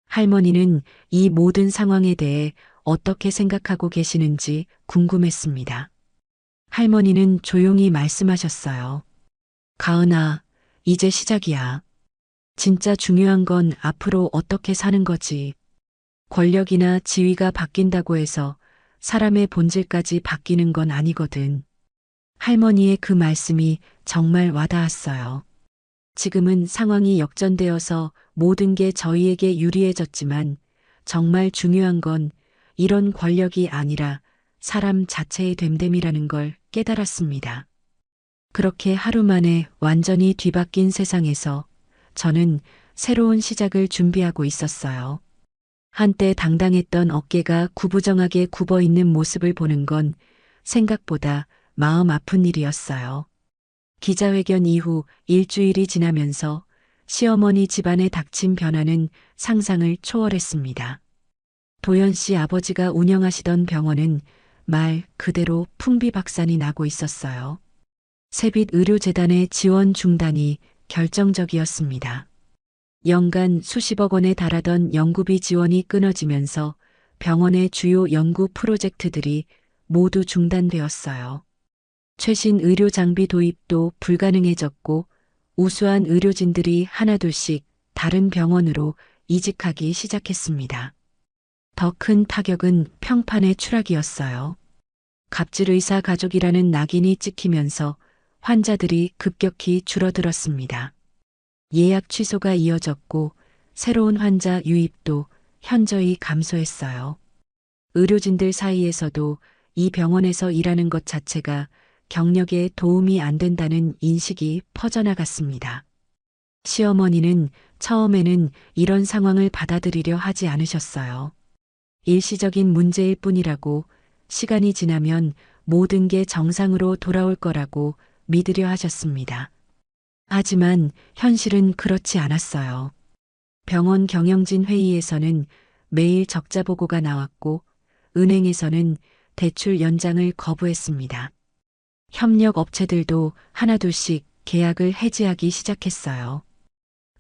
할머니는 이 모든 상황에 대해 어떻게 생각하고 계시는지 궁금했습니다. 할머니는 조용히 말씀하셨어요. 가은아, 이제 시작이야. 진짜 중요한 건 앞으로 어떻게 사는 거지. 권력이나 지위가 바뀐다고 해서 사람의 본질까지 바뀌는 건 아니거든. 할머니의 그 말씀이 정말 와닿았어요. 지금은 상황이 역전되어서 모든 게 저희에게 유리해졌지만 정말 중요한 건 이런 권력이 아니라 사람 자체의 됨됨이라는 걸 깨달았습니다. 그렇게 하루 만에 완전히 뒤바뀐 세상에서 저는 새로운 시작을 준비하고 있었어요. 한때 당당했던 어깨가 구부정하게 굽어 있는 모습을 보는 건 생각보다 마음 아픈 일이었어요. 기자회견 이후 일주일이 지나면서 시어머니 집안에 닥친 변화는 상상을 초월했습니다. 도연 씨 아버지가 운영하시던 병원은 말 그대로 풍비박산이 나고 있었어요. 세빛 의료재단의 지원 중단이 결정적이었습니다. 연간 수십억 원에 달하던 연구비 지원이 끊어지면서 병원의 주요 연구 프로젝트들이 모두 중단되었어요. 최신 의료 장비 도입도 불가능해졌고 우수한 의료진들이 하나둘씩 다른 병원으로 이직하기 시작했습니다. 더 큰 타격은 평판의 추락이었어요. 갑질 의사 가족이라는 낙인이 찍히면서 환자들이 급격히 줄어들었습니다. 예약 취소가 이어졌고 새로운 환자 유입도 현저히 감소했어요. 의료진들 사이에서도 이 병원에서 일하는 것 자체가 경력에 도움이 안 된다는 인식이 퍼져나갔습니다. 시어머니는 처음에는 이런 상황을 받아들이려 하지 않으셨어요. 일시적인 문제일 뿐이라고, 시간이 지나면 모든 게 정상으로 돌아올 거라고 믿으려 하셨습니다. 하지만 현실은 그렇지 않았어요. 병원 경영진 회의에서는 매일 적자 보고가 나왔고 은행에서는 대출 연장을 거부했습니다. 협력 업체들도 하나둘씩 계약을 해지하기 시작했어요.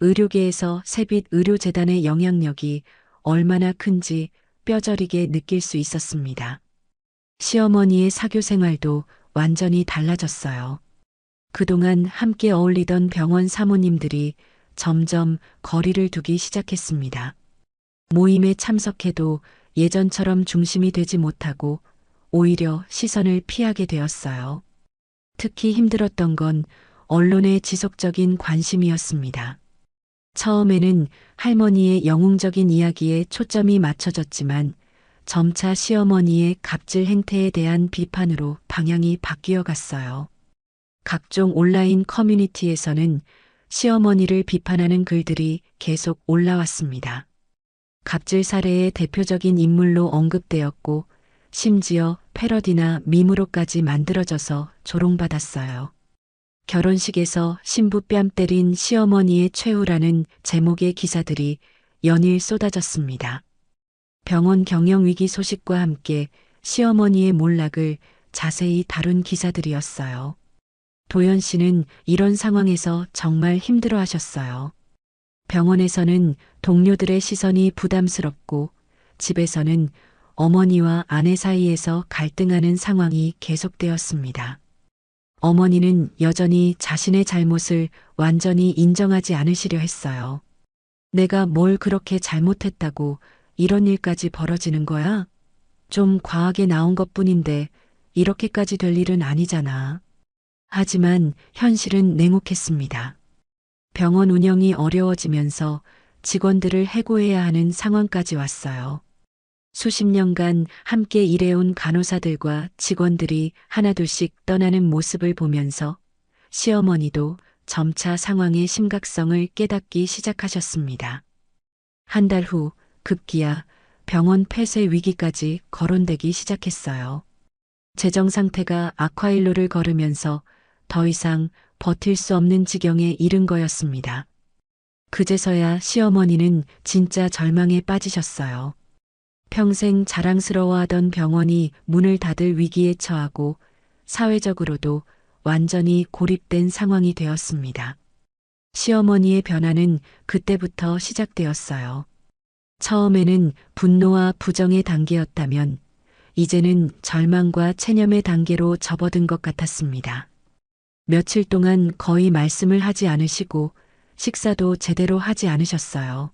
의료계에서 세빛 의료재단의 영향력이 얼마나 큰지 뼈저리게 느낄 수 있었습니다. 시어머니의 사교 생활도 완전히 달라졌어요. 그동안 함께 어울리던 병원 사모님들이 점점 거리를 두기 시작했습니다. 모임에 참석해도 예전처럼 중심이 되지 못하고 오히려 시선을 피하게 되었어요. 특히 힘들었던 건 언론의 지속적인 관심이었습니다. 처음에는 할머니의 영웅적인 이야기에 초점이 맞춰졌지만 점차 시어머니의 갑질 행태에 대한 비판으로 방향이 바뀌어 갔어요. 각종 온라인 커뮤니티에서는 시어머니를 비판하는 글들이 계속 올라왔습니다. 갑질 사례의 대표적인 인물로 언급되었고 심지어 패러디나 밈으로까지 만들어져서 조롱받았어요. 결혼식에서 신부 뺨 때린 시어머니의 최후라는 제목의 기사들이 연일 쏟아졌습니다. 병원 경영위기 소식과 함께 시어머니의 몰락을 자세히 다룬 기사들이었어요. 도연 씨는 이런 상황에서 정말 힘들어 하셨어요. 병원에서는 동료들의 시선이 부담스럽고 집에서는 어머니와 아내 사이에서 갈등하는 상황이 계속되었습니다. 어머니는 여전히 자신의 잘못을 완전히 인정하지 않으시려 했어요. 내가 뭘 그렇게 잘못했다고 이런 일까지 벌어지는 거야? 좀 과하게 나온 것뿐인데 이렇게까지 될 일은 아니잖아. 하지만 현실은 냉혹했습니다. 병원 운영이 어려워지면서 직원들을 해고해야 하는 상황까지 왔어요. 수십 년간 함께 일해온 간호사들과 직원들이 하나둘씩 떠나는 모습을 보면서 시어머니도 점차 상황의 심각성을 깨닫기 시작하셨습니다. 한 달 후 급기야 병원 폐쇄 위기까지 거론되기 시작했어요. 재정 상태가 악화일로를 걸으면서 더 이상 버틸 수 없는 지경에 이른 거였습니다. 그제서야 시어머니는 진짜 절망에 빠지셨어요. 평생 자랑스러워하던 병원이 문을 닫을 위기에 처하고 사회적으로도 완전히 고립된 상황이 되었습니다. 시어머니의 변화는 그때부터 시작되었어요. 처음에는 분노와 부정의 단계였다면 이제는 절망과 체념의 단계로 접어든 것 같았습니다. 며칠 동안 거의 말씀을 하지 않으시고 식사도 제대로 하지 않으셨어요.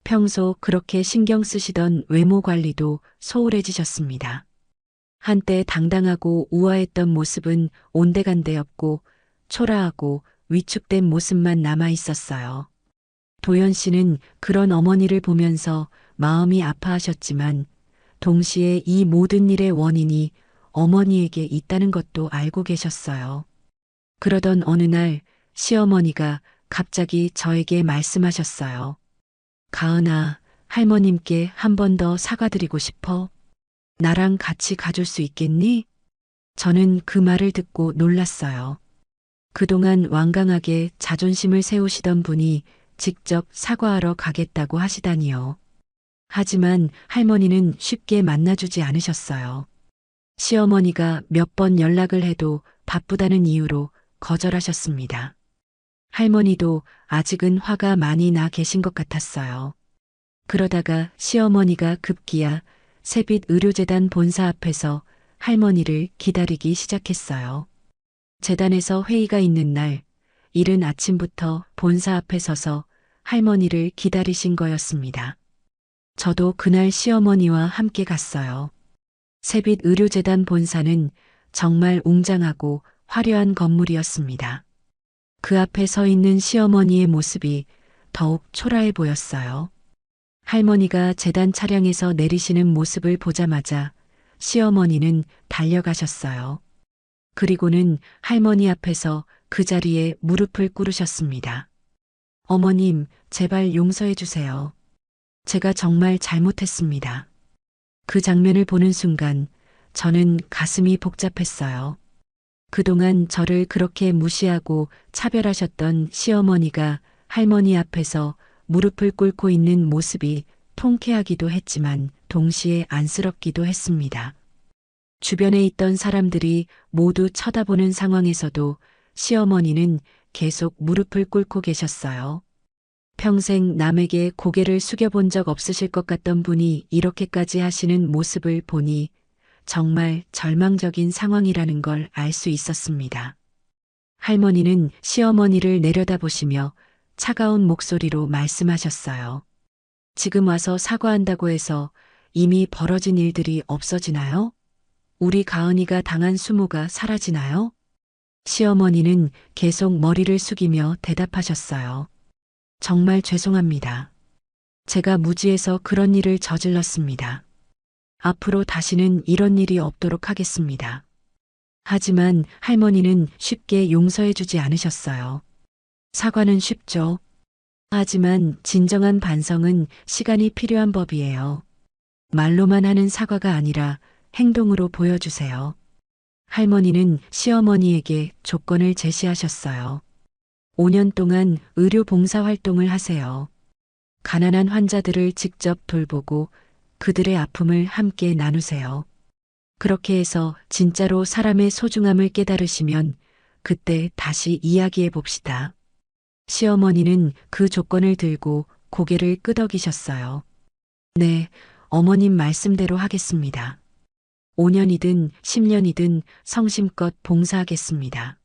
평소 그렇게 신경 쓰시던 외모 관리도 소홀해지셨습니다. 한때 당당하고 우아했던 모습은 온데간데 없고 초라하고 위축된 모습만 남아 있었어요. 도연 씨는 그런 어머니를 보면서 마음이 아파하셨지만 동시에 이 모든 일의 원인이 어머니에게 있다는 것도 알고 계셨어요. 그러던 어느 날 시어머니가 갑자기 저에게 말씀하셨어요. 가은아, 할머님께 한 번 더 사과드리고 싶어. 나랑 같이 가줄 수 있겠니? 저는 그 말을 듣고 놀랐어요. 그동안 완강하게 자존심을 세우시던 분이 직접 사과하러 가겠다고 하시다니요. 하지만 할머니는 쉽게 만나주지 않으셨어요. 시어머니가 몇 번 연락을 해도 바쁘다는 이유로 거절하셨습니다. 할머니도 아직은 화가 많이 나 계신 것 같았어요. 그러다가 시어머니가 급기야 세빛의료재단 본사 앞에서 할머니를 기다리기 시작했어요. 재단에서 회의가 있는 날, 이른 아침부터 본사 앞에 서서 할머니를 기다리신 거였습니다. 저도 그날 시어머니와 함께 갔어요. 세빛의료재단 본사는 정말 웅장하고 화려한 건물이었습니다. 그 앞에 서 있는 시어머니의 모습이 더욱 초라해 보였어요. 할머니가 재단 차량에서 내리시는 모습을 보자마자 시어머니는 달려가셨어요. 그리고는 할머니 앞에서 그 자리에 무릎을 꿇으셨습니다. 어머님, 제발 용서해 주세요. 제가 정말 잘못했습니다. 그 장면을 보는 순간 저는 가슴이 복잡했어요. 그동안 저를 그렇게 무시하고 차별하셨던 시어머니가 할머니 앞에서 무릎을 꿇고 있는 모습이 통쾌하기도 했지만 동시에 안쓰럽기도 했습니다. 주변에 있던 사람들이 모두 쳐다보는 상황에서도 시어머니는 계속 무릎을 꿇고 계셨어요. 평생 남에게 고개를 숙여본 적 없으실 것 같던 분이 이렇게까지 하시는 모습을 보니 정말 절망적인 상황이라는 걸 알 수 있었습니다. 할머니는 시어머니를 내려다보시며 차가운 목소리로 말씀하셨어요. 지금 와서 사과한다고 해서 이미 벌어진 일들이 없어지나요? 우리 가은이가 당한 수모가 사라지나요? 시어머니는 계속 머리를 숙이며 대답하셨어요. 정말 죄송합니다. 제가 무지해서 그런 일을 저질렀습니다. 앞으로 다시는 이런 일이 없도록 하겠습니다. 하지만 할머니는 쉽게 용서해주지 않으셨어요. 사과는 쉽죠. 하지만 진정한 반성은 시간이 필요한 법이에요. 말로만 하는 사과가 아니라 행동으로 보여주세요. 할머니는 시어머니에게 조건을 제시하셨어요. 5년 동안 의료 봉사 활동을 하세요. 가난한 환자들을 직접 돌보고 그들의 아픔을 함께 나누세요. 그렇게 해서 진짜로 사람의 소중함을 깨달으시면 그때 다시 이야기해 봅시다. 시어머니는 그 조건을 들고 고개를 끄덕이셨어요. 네, 어머님 말씀대로 하겠습니다. 5년이든 10년이든 성심껏 봉사하겠습니다.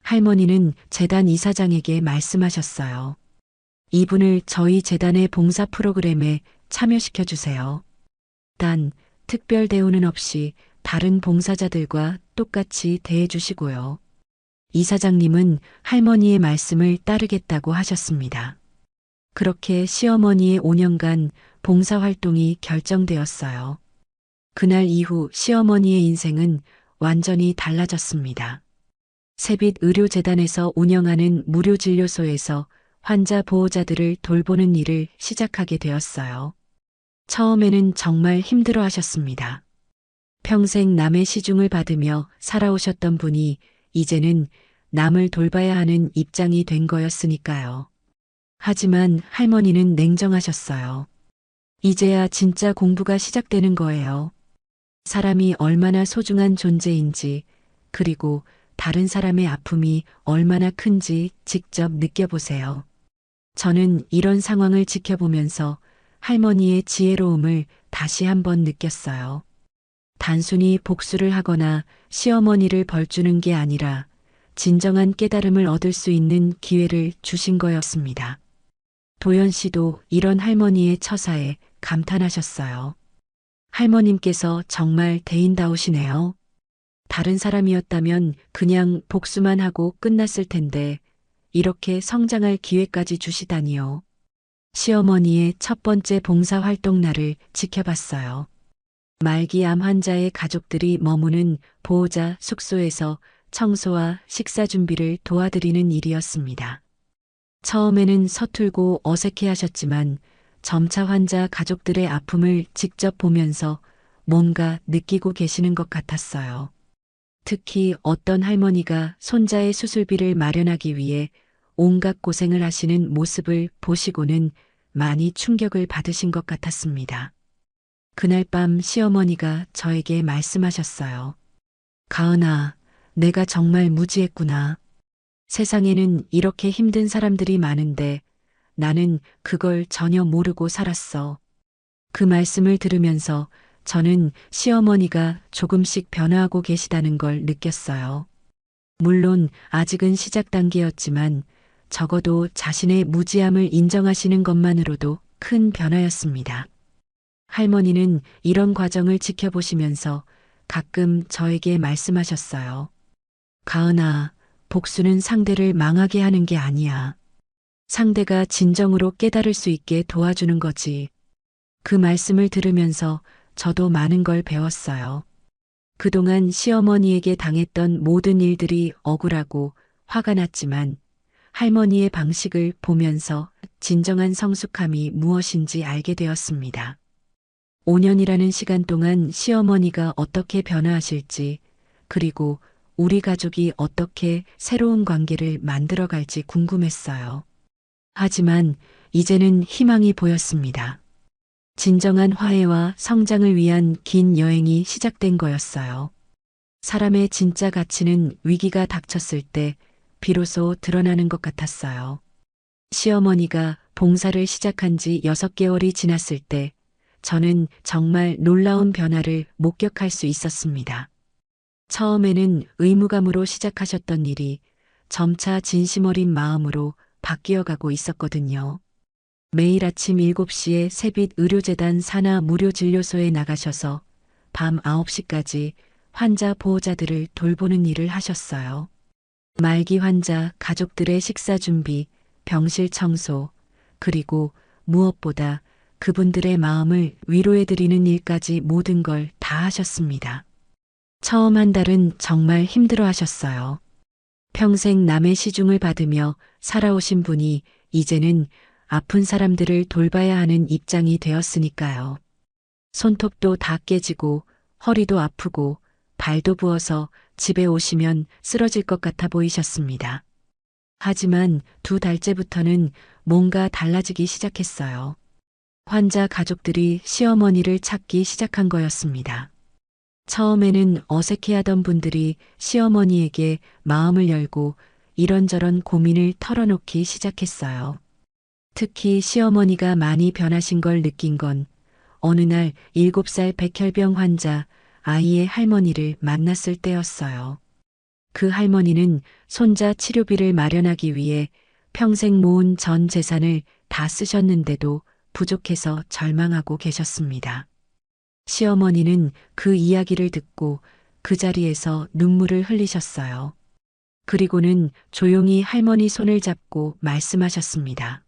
할머니는 재단 이사장에게 말씀하셨어요. 이분을 저희 재단의 봉사 프로그램에 참여시켜 주세요. 단, 특별 대우는 없이 다른 봉사자들과 똑같이 대해 주시고요. 이사장님은 할머니의 말씀을 따르겠다고 하셨습니다. 그렇게 시어머니의 5년간 봉사활동이 결정되었어요. 그날 이후 시어머니의 인생은 완전히 달라졌습니다. 세빛 의료재단에서 운영하는 무료진료소에서 환자 보호자들을 돌보는 일을 시작하게 되었어요. 처음에는 정말 힘들어 하셨습니다. 평생 남의 시중을 받으며 살아오셨던 분이 이제는 남을 돌봐야 하는 입장이 된 거였으니까요. 하지만 할머니는 냉정하셨어요. 이제야 진짜 공부가 시작되는 거예요. 사람이 얼마나 소중한 존재인지, 그리고 다른 사람의 아픔이 얼마나 큰지 직접 느껴보세요. 저는 이런 상황을 지켜보면서 할머니의 지혜로움을 다시 한번 느꼈어요. 단순히 복수를 하거나 시어머니를 벌주는 게 아니라 진정한 깨달음을 얻을 수 있는 기회를 주신 거였습니다. 도연 씨도 이런 할머니의 처사에 감탄하셨어요. 할머님께서 정말 대인다우시네요. 다른 사람이었다면 그냥 복수만 하고 끝났을 텐데 이렇게 성장할 기회까지 주시다니요. 시어머니의 첫 번째 봉사활동 날을 지켜봤어요. 말기암 환자의 가족들이 머무는 보호자 숙소에서 청소와 식사 준비를 도와드리는 일이었습니다. 처음에는 서툴고 어색해 하셨지만 점차 환자 가족들의 아픔을 직접 보면서 뭔가 느끼고 계시는 것 같았어요. 특히 어떤 할머니가 손자의 수술비를 마련하기 위해 온갖 고생을 하시는 모습을 보시고는 많이 충격을 받으신 것 같았습니다. 그날 밤 시어머니가 저에게 말씀하셨어요. 가은아, 내가 정말 무지했구나. 세상에는 이렇게 힘든 사람들이 많은데 나는 그걸 전혀 모르고 살았어. 그 말씀을 들으면서 저는 시어머니가 조금씩 변화하고 계시다는 걸 느꼈어요. 물론 아직은 시작 단계였지만 적어도 자신의 무지함을 인정하시는 것만으로도 큰 변화였습니다. 할머니는 이런 과정을 지켜보시면서 가끔 저에게 말씀하셨어요. 가은아, 복수는 상대를 망하게 하는 게 아니야. 상대가 진정으로 깨달을 수 있게 도와주는 거지. 그 말씀을 들으면서 저도 많은 걸 배웠어요. 그동안 시어머니에게 당했던 모든 일들이 억울하고 화가 났지만 할머니의 방식을 보면서 진정한 성숙함이 무엇인지 알게 되었습니다. 5년이라는 시간 동안 시어머니가 어떻게 변화하실지, 그리고 우리 가족이 어떻게 새로운 관계를 만들어갈지 궁금했어요. 하지만 이제는 희망이 보였습니다. 진정한 화해와 성장을 위한 긴 여행이 시작된 거였어요. 사람의 진짜 가치는 위기가 닥쳤을 때 비로소 드러나는 것 같았어요. 시어머니가 봉사를 시작한 지 6개월이 지났을 때 저는 정말 놀라운 변화를 목격할 수 있었습니다. 처음에는 의무감으로 시작하셨던 일이 점차 진심 어린 마음으로 바뀌어가고 있었거든요. 매일 아침 7시에 세빛 의료재단 산하 무료진료소에 나가셔서 밤 9시까지 환자 보호자들을 돌보는 일을 하셨어요. 말기 환자 가족들의 식사 준비, 병실 청소, 그리고 무엇보다 그분들의 마음을 위로해드리는 일까지 모든 걸 다 하셨습니다. 처음 한 달은 정말 힘들어 하셨어요. 평생 남의 시중을 받으며 살아오신 분이 이제는 아픈 사람들을 돌봐야 하는 입장이 되었으니까요. 손톱도 다 깨지고 허리도 아프고 발도 부어서 집에 오시면 쓰러질 것 같아 보이셨습니다. 하지만 2달째부터는 뭔가 달라지기 시작했어요. 환자 가족들이 시어머니를 찾기 시작한 거였습니다. 처음에는 어색해하던 분들이 시어머니에게 마음을 열고 이런저런 고민을 털어놓기 시작했어요. 특히 시어머니가 많이 변하신 걸 느낀 건 어느 날 7살 백혈병 환자 아이의 할머니를 만났을 때였어요. 그 할머니는 손자 치료비를 마련하기 위해 평생 모은 전 재산을 다 쓰셨는데도 부족해서 절망하고 계셨습니다. 시어머니는 그 이야기를 듣고 그 자리에서 눈물을 흘리셨어요. 그리고는 조용히 할머니 손을 잡고 말씀하셨습니다.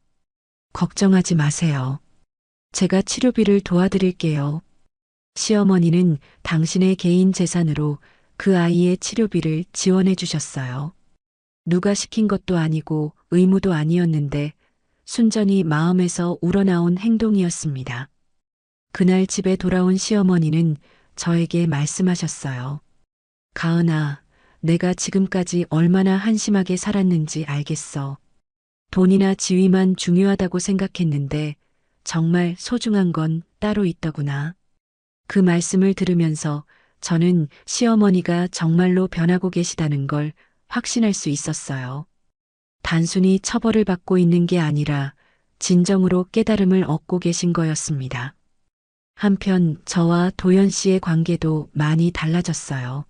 걱정하지 마세요. 제가 치료비를 도와드릴게요. 시어머니는 당신의 개인 재산으로 그 아이의 치료비를 지원해 주셨어요. 누가 시킨 것도 아니고 의무도 아니었는데 순전히 마음에서 우러나온 행동이었습니다. 그날 집에 돌아온 시어머니는 저에게 말씀하셨어요. 가은아, 내가 지금까지 얼마나 한심하게 살았는지 알겠어. 돈이나 지위만 중요하다고 생각했는데 정말 소중한 건 따로 있더구나. 그 말씀을 들으면서 저는 시어머니가 정말로 변하고 계시다는 걸 확신할 수 있었어요. 단순히 처벌을 받고 있는 게 아니라 진정으로 깨달음을 얻고 계신 거였습니다. 한편 저와 도연 씨의 관계도 많이 달라졌어요.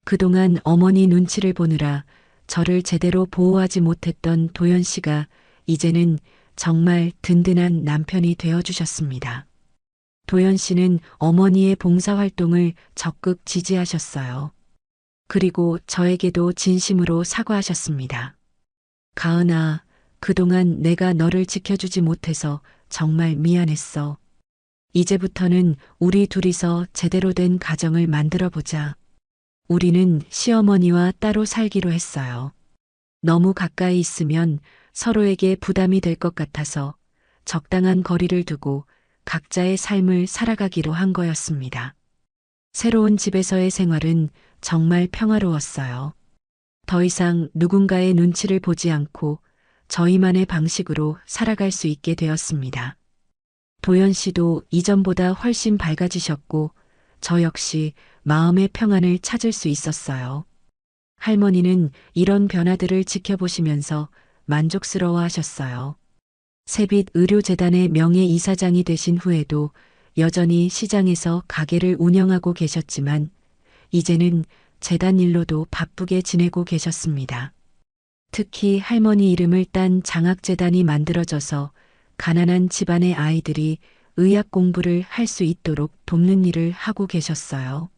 그동안 어머니 눈치를 보느라 저를 제대로 보호하지 못했던 도연 씨가 이제는 정말 든든한 남편이 되어주셨습니다. 도연 씨는 어머니의 봉사활동을 적극 지지하셨어요. 그리고 저에게도 진심으로 사과하셨습니다. 가은아, 그동안 내가 너를 지켜주지 못해서 정말 미안했어. 이제부터는 우리 둘이서 제대로 된 가정을 만들어 보자. 우리는 시어머니와 따로 살기로 했어요. 너무 가까이 있으면 서로에게 부담이 될 것 같아서 적당한 거리를 두고 각자의 삶을 살아가기로 한 거였습니다. 새로운 집에서의 생활은 정말 평화로웠어요. 더 이상 누군가의 눈치를 보지 않고 저희만의 방식으로 살아갈 수 있게 되었습니다. 도연 씨도 이전보다 훨씬 밝아지셨고 저 역시 마음의 평안을 찾을 수 있었어요. 할머니는 이런 변화들을 지켜보시면서 만족스러워 하셨어요. 새빛 의료재단의 명예이사장이 되신 후에도 여전히 시장에서 가게를 운영하고 계셨지만 이제는 재단 일로도 바쁘게 지내고 계셨습니다. 특히 할머니 이름을 딴 장학재단이 만들어져서 가난한 집안의 아이들이 의학 공부를 할 수 있도록 돕는 일을 하고 계셨어요.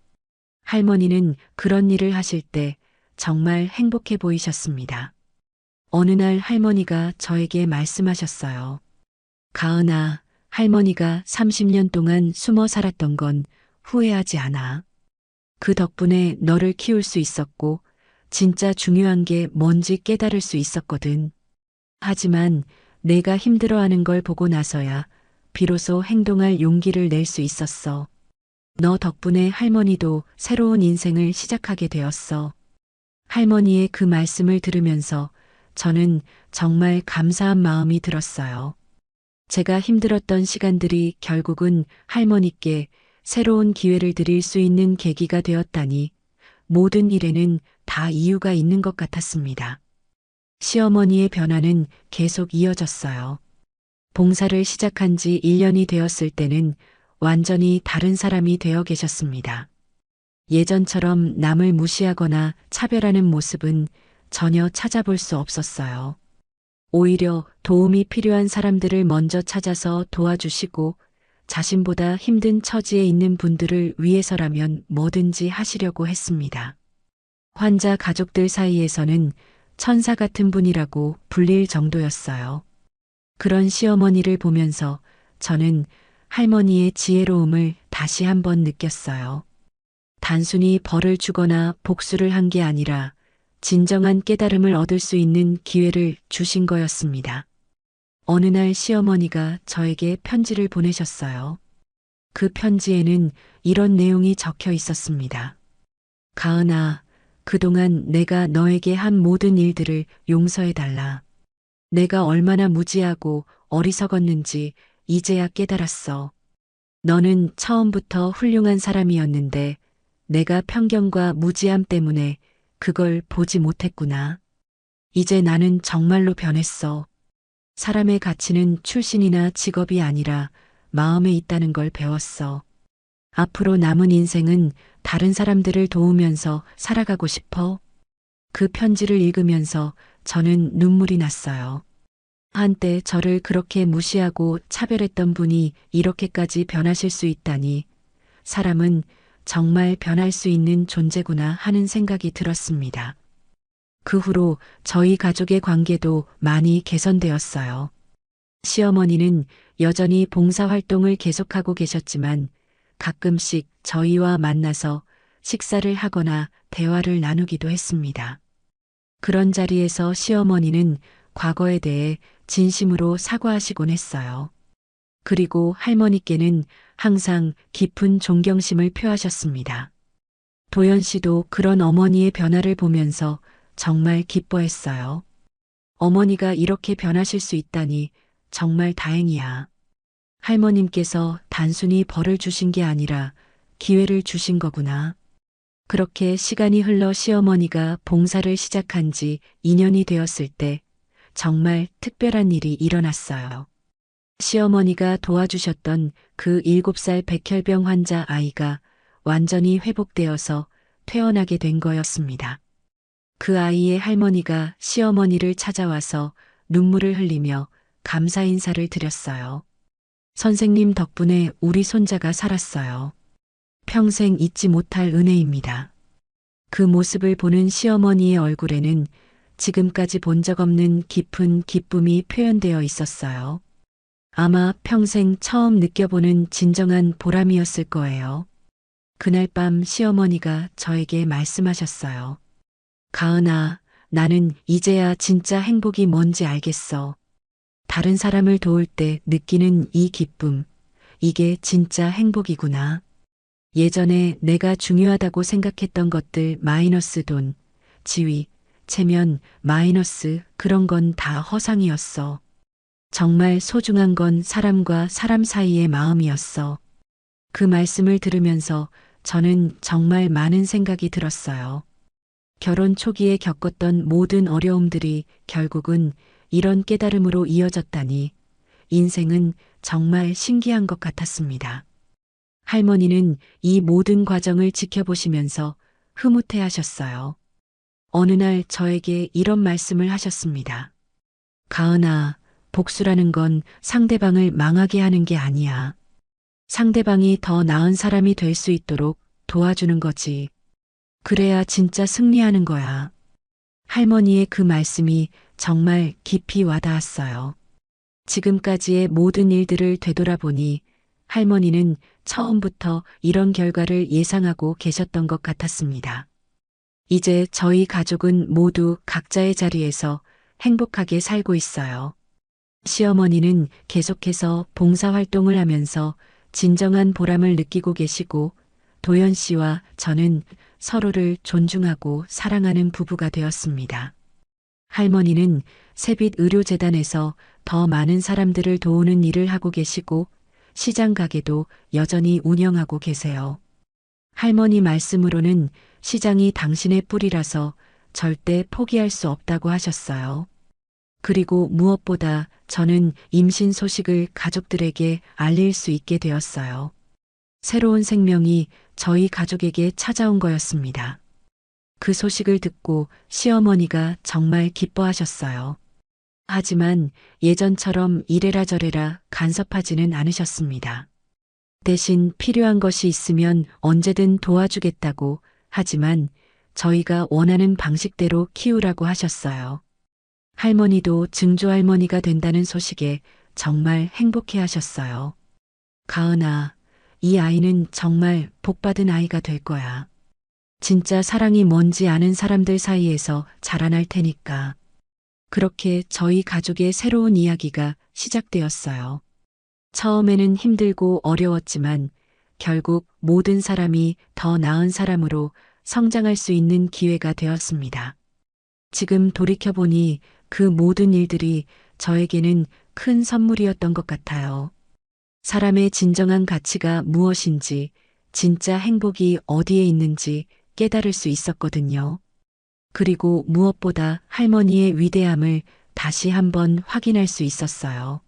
할머니는 그런 일을 하실 때 정말 행복해 보이셨습니다. 어느 날 할머니가 저에게 말씀하셨어요. 가은아, 할머니가 30년 동안 숨어 살았던 건 후회하지 않아. 그 덕분에 너를 키울 수 있었고 진짜 중요한 게 뭔지 깨달을 수 있었거든. 하지만 내가 힘들어하는 걸 보고 나서야 비로소 행동할 용기를 낼 수 있었어. 너 덕분에 할머니도 새로운 인생을 시작하게 되었어. 할머니의 그 말씀을 들으면서 저는 정말 감사한 마음이 들었어요. 제가 힘들었던 시간들이 결국은 할머니께 새로운 기회를 드릴 수 있는 계기가 되었다니 모든 일에는 다 이유가 있는 것 같았습니다. 시어머니의 변화는 계속 이어졌어요. 봉사를 시작한 지 1년이 되었을 때는 완전히 다른 사람이 되어 계셨습니다. 예전처럼 남을 무시하거나 차별하는 모습은 전혀 찾아볼 수 없었어요. 오히려 도움이 필요한 사람들을 먼저 찾아서 도와주시고 자신보다 힘든 처지에 있는 분들을 위해서라면 뭐든지 하시려고 했습니다. 환자 가족들 사이에서는 천사 같은 분이라고 불릴 정도였어요. 그런 시어머니를 보면서 저는 할머니의 지혜로움을 다시 한번 느꼈어요. 단순히 벌을 주거나 복수를 한 게 아니라 진정한 깨달음을 얻을 수 있는 기회를 주신 거였습니다. 어느 날 시어머니가 저에게 편지를 보내셨어요. 그 편지에는 이런 내용이 적혀 있었습니다. 가은아, 그동안 내가 너에게 한 모든 일들을 용서해달라. 내가 얼마나 무지하고 어리석었는지 이제야 깨달았어. 너는 처음부터 훌륭한 사람이었는데 내가 편견과 무지함 때문에 그걸 보지 못했구나. 이제 나는 정말로 변했어. 사람의 가치는 출신이나 직업이 아니라 마음에 있다는 걸 배웠어. 앞으로 남은 인생은 다른 사람들을 도우면서 살아가고 싶어. 그 편지를 읽으면서 저는 눈물이 났어요. 한때 저를 그렇게 무시하고 차별했던 분이 이렇게까지 변하실 수 있다니, 사람은 정말 변할 수 있는 존재구나 하는 생각이 들었습니다. 그 후로 저희 가족의 관계도 많이 개선되었어요. 시어머니는 여전히 봉사활동을 계속하고 계셨지만 가끔씩 저희와 만나서 식사를 하거나 대화를 나누기도 했습니다. 그런 자리에서 시어머니는 과거에 대해 진심으로 사과하시곤 했어요. 그리고 할머니께는 항상 깊은 존경심을 표하셨습니다. 도연 씨도 그런 어머니의 변화를 보면서 정말 기뻐했어요. 어머니가 이렇게 변하실 수 있다니 정말 다행이야. 할머님께서 단순히 벌을 주신 게 아니라 기회를 주신 거구나. 그렇게 시간이 흘러 시어머니가 봉사를 시작한 지 2년이 되었을 때 정말 특별한 일이 일어났어요. 시어머니가 도와주셨던 그 7살 백혈병 환자 아이가 완전히 회복되어서 퇴원하게 된 거였습니다. 그 아이의 할머니가 시어머니를 찾아와서 눈물을 흘리며 감사 인사를 드렸어요. 선생님 덕분에 우리 손자가 살았어요. 평생 잊지 못할 은혜입니다. 그 모습을 보는 시어머니의 얼굴에는 지금까지 본 적 없는 깊은 기쁨이 표현되어 있었어요. 아마 평생 처음 느껴보는 진정한 보람이었을 거예요. 그날 밤 시어머니가 저에게 말씀하셨어요. 가은아, 나는 이제야 진짜 행복이 뭔지 알겠어. 다른 사람을 도울 때 느끼는 이 기쁨, 이게 진짜 행복이구나. 예전에 내가 중요하다고 생각했던 것들 마이너스 돈, 지위, 체면, 마이너스 그런 건 다 허상이었어. 정말 소중한 건 사람과 사람 사이의 마음이었어. 그 말씀을 들으면서 저는 정말 많은 생각이 들었어요. 결혼 초기에 겪었던 모든 어려움들이 결국은 이런 깨달음으로 이어졌다니 인생은 정말 신기한 것 같았습니다. 할머니는 이 모든 과정을 지켜보시면서 흐뭇해 하셨어요. 어느 날 저에게 이런 말씀을 하셨습니다. 가은아, 복수라는 건 상대방을 망하게 하는 게 아니야. 상대방이 더 나은 사람이 될 수 있도록 도와주는 거지. 그래야 진짜 승리하는 거야. 할머니의 그 말씀이 정말 깊이 와닿았어요. 지금까지의 모든 일들을 되돌아보니 할머니는 처음부터 이런 결과를 예상하고 계셨던 것 같았습니다. 이제 저희 가족은 모두 각자의 자리에서 행복하게 살고 있어요. 시어머니는 계속해서 봉사활동을 하면서 진정한 보람을 느끼고 계시고 도연 씨와 저는 서로를 존중하고 사랑하는 부부가 되었습니다. 할머니는 새빛의료재단에서 더 많은 사람들을 도우는 일을 하고 계시고 시장 가게도 여전히 운영하고 계세요. 할머니 말씀으로는 시장이 당신의 뿌리라서 절대 포기할 수 없다고 하셨어요. 그리고 무엇보다 저는 임신 소식을 가족들에게 알릴 수 있게 되었어요. 새로운 생명이 저희 가족에게 찾아온 거였습니다. 그 소식을 듣고 시어머니가 정말 기뻐하셨어요. 하지만 예전처럼 이래라 저래라 간섭하지는 않으셨습니다. 대신 필요한 것이 있으면 언제든 도와주겠다고 하지만 저희가 원하는 방식대로 키우라고 하셨어요. 할머니도 증조할머니가 된다는 소식에 정말 행복해 하셨어요. 가은아, 이 아이는 정말 복받은 아이가 될 거야. 진짜 사랑이 뭔지 아는 사람들 사이에서 자라날 테니까. 그렇게 저희 가족의 새로운 이야기가 시작되었어요. 처음에는 힘들고 어려웠지만 결국 모든 사람이 더 나은 사람으로 성장할 수 있는 기회가 되었습니다. 지금 돌이켜보니 그 모든 일들이 저에게는 큰 선물이었던 것 같아요. 사람의 진정한 가치가 무엇인지, 진짜 행복이 어디에 있는지 깨달을 수 있었거든요. 그리고 무엇보다 할머니의 위대함을 다시 한번 확인할 수 있었어요.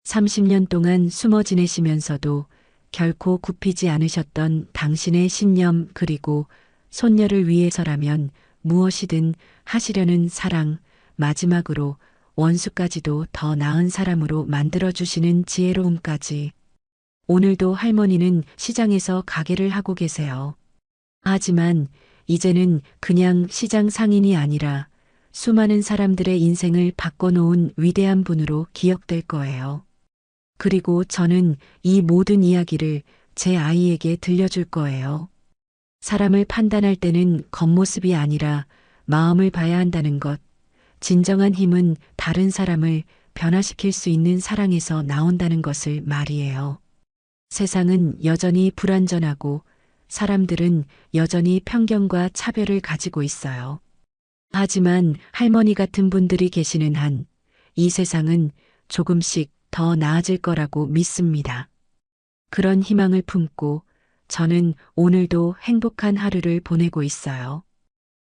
30년 동안 숨어 지내시면서도 결코 굽히지 않으셨던 당신의 신념 그리고 손녀를 위해서라면 무엇이든 하시려는 사랑, 마지막으로 원수까지도 더 나은 사람으로 만들어주시는 지혜로움까지. 오늘도 할머니는 시장에서 가게를 하고 계세요. 하지만 이제는 그냥 시장 상인이 아니라 수많은 사람들의 인생을 바꿔놓은 위대한 분으로 기억될 거예요. 그리고 저는 이 모든 이야기를 제 아이에게 들려줄 거예요. 사람을 판단할 때는 겉모습이 아니라 마음을 봐야 한다는 것. 진정한 힘은 다른 사람을 변화시킬 수 있는 사랑에서 나온다는 것을 말이에요. 세상은 여전히 불완전하고 사람들은 여전히 편견과 차별을 가지고 있어요. 하지만 할머니 같은 분들이 계시는 한 이 세상은 조금씩 더 나아질 거라고 믿습니다. 그런 희망을 품고 저는 오늘도 행복한 하루를 보내고 있어요.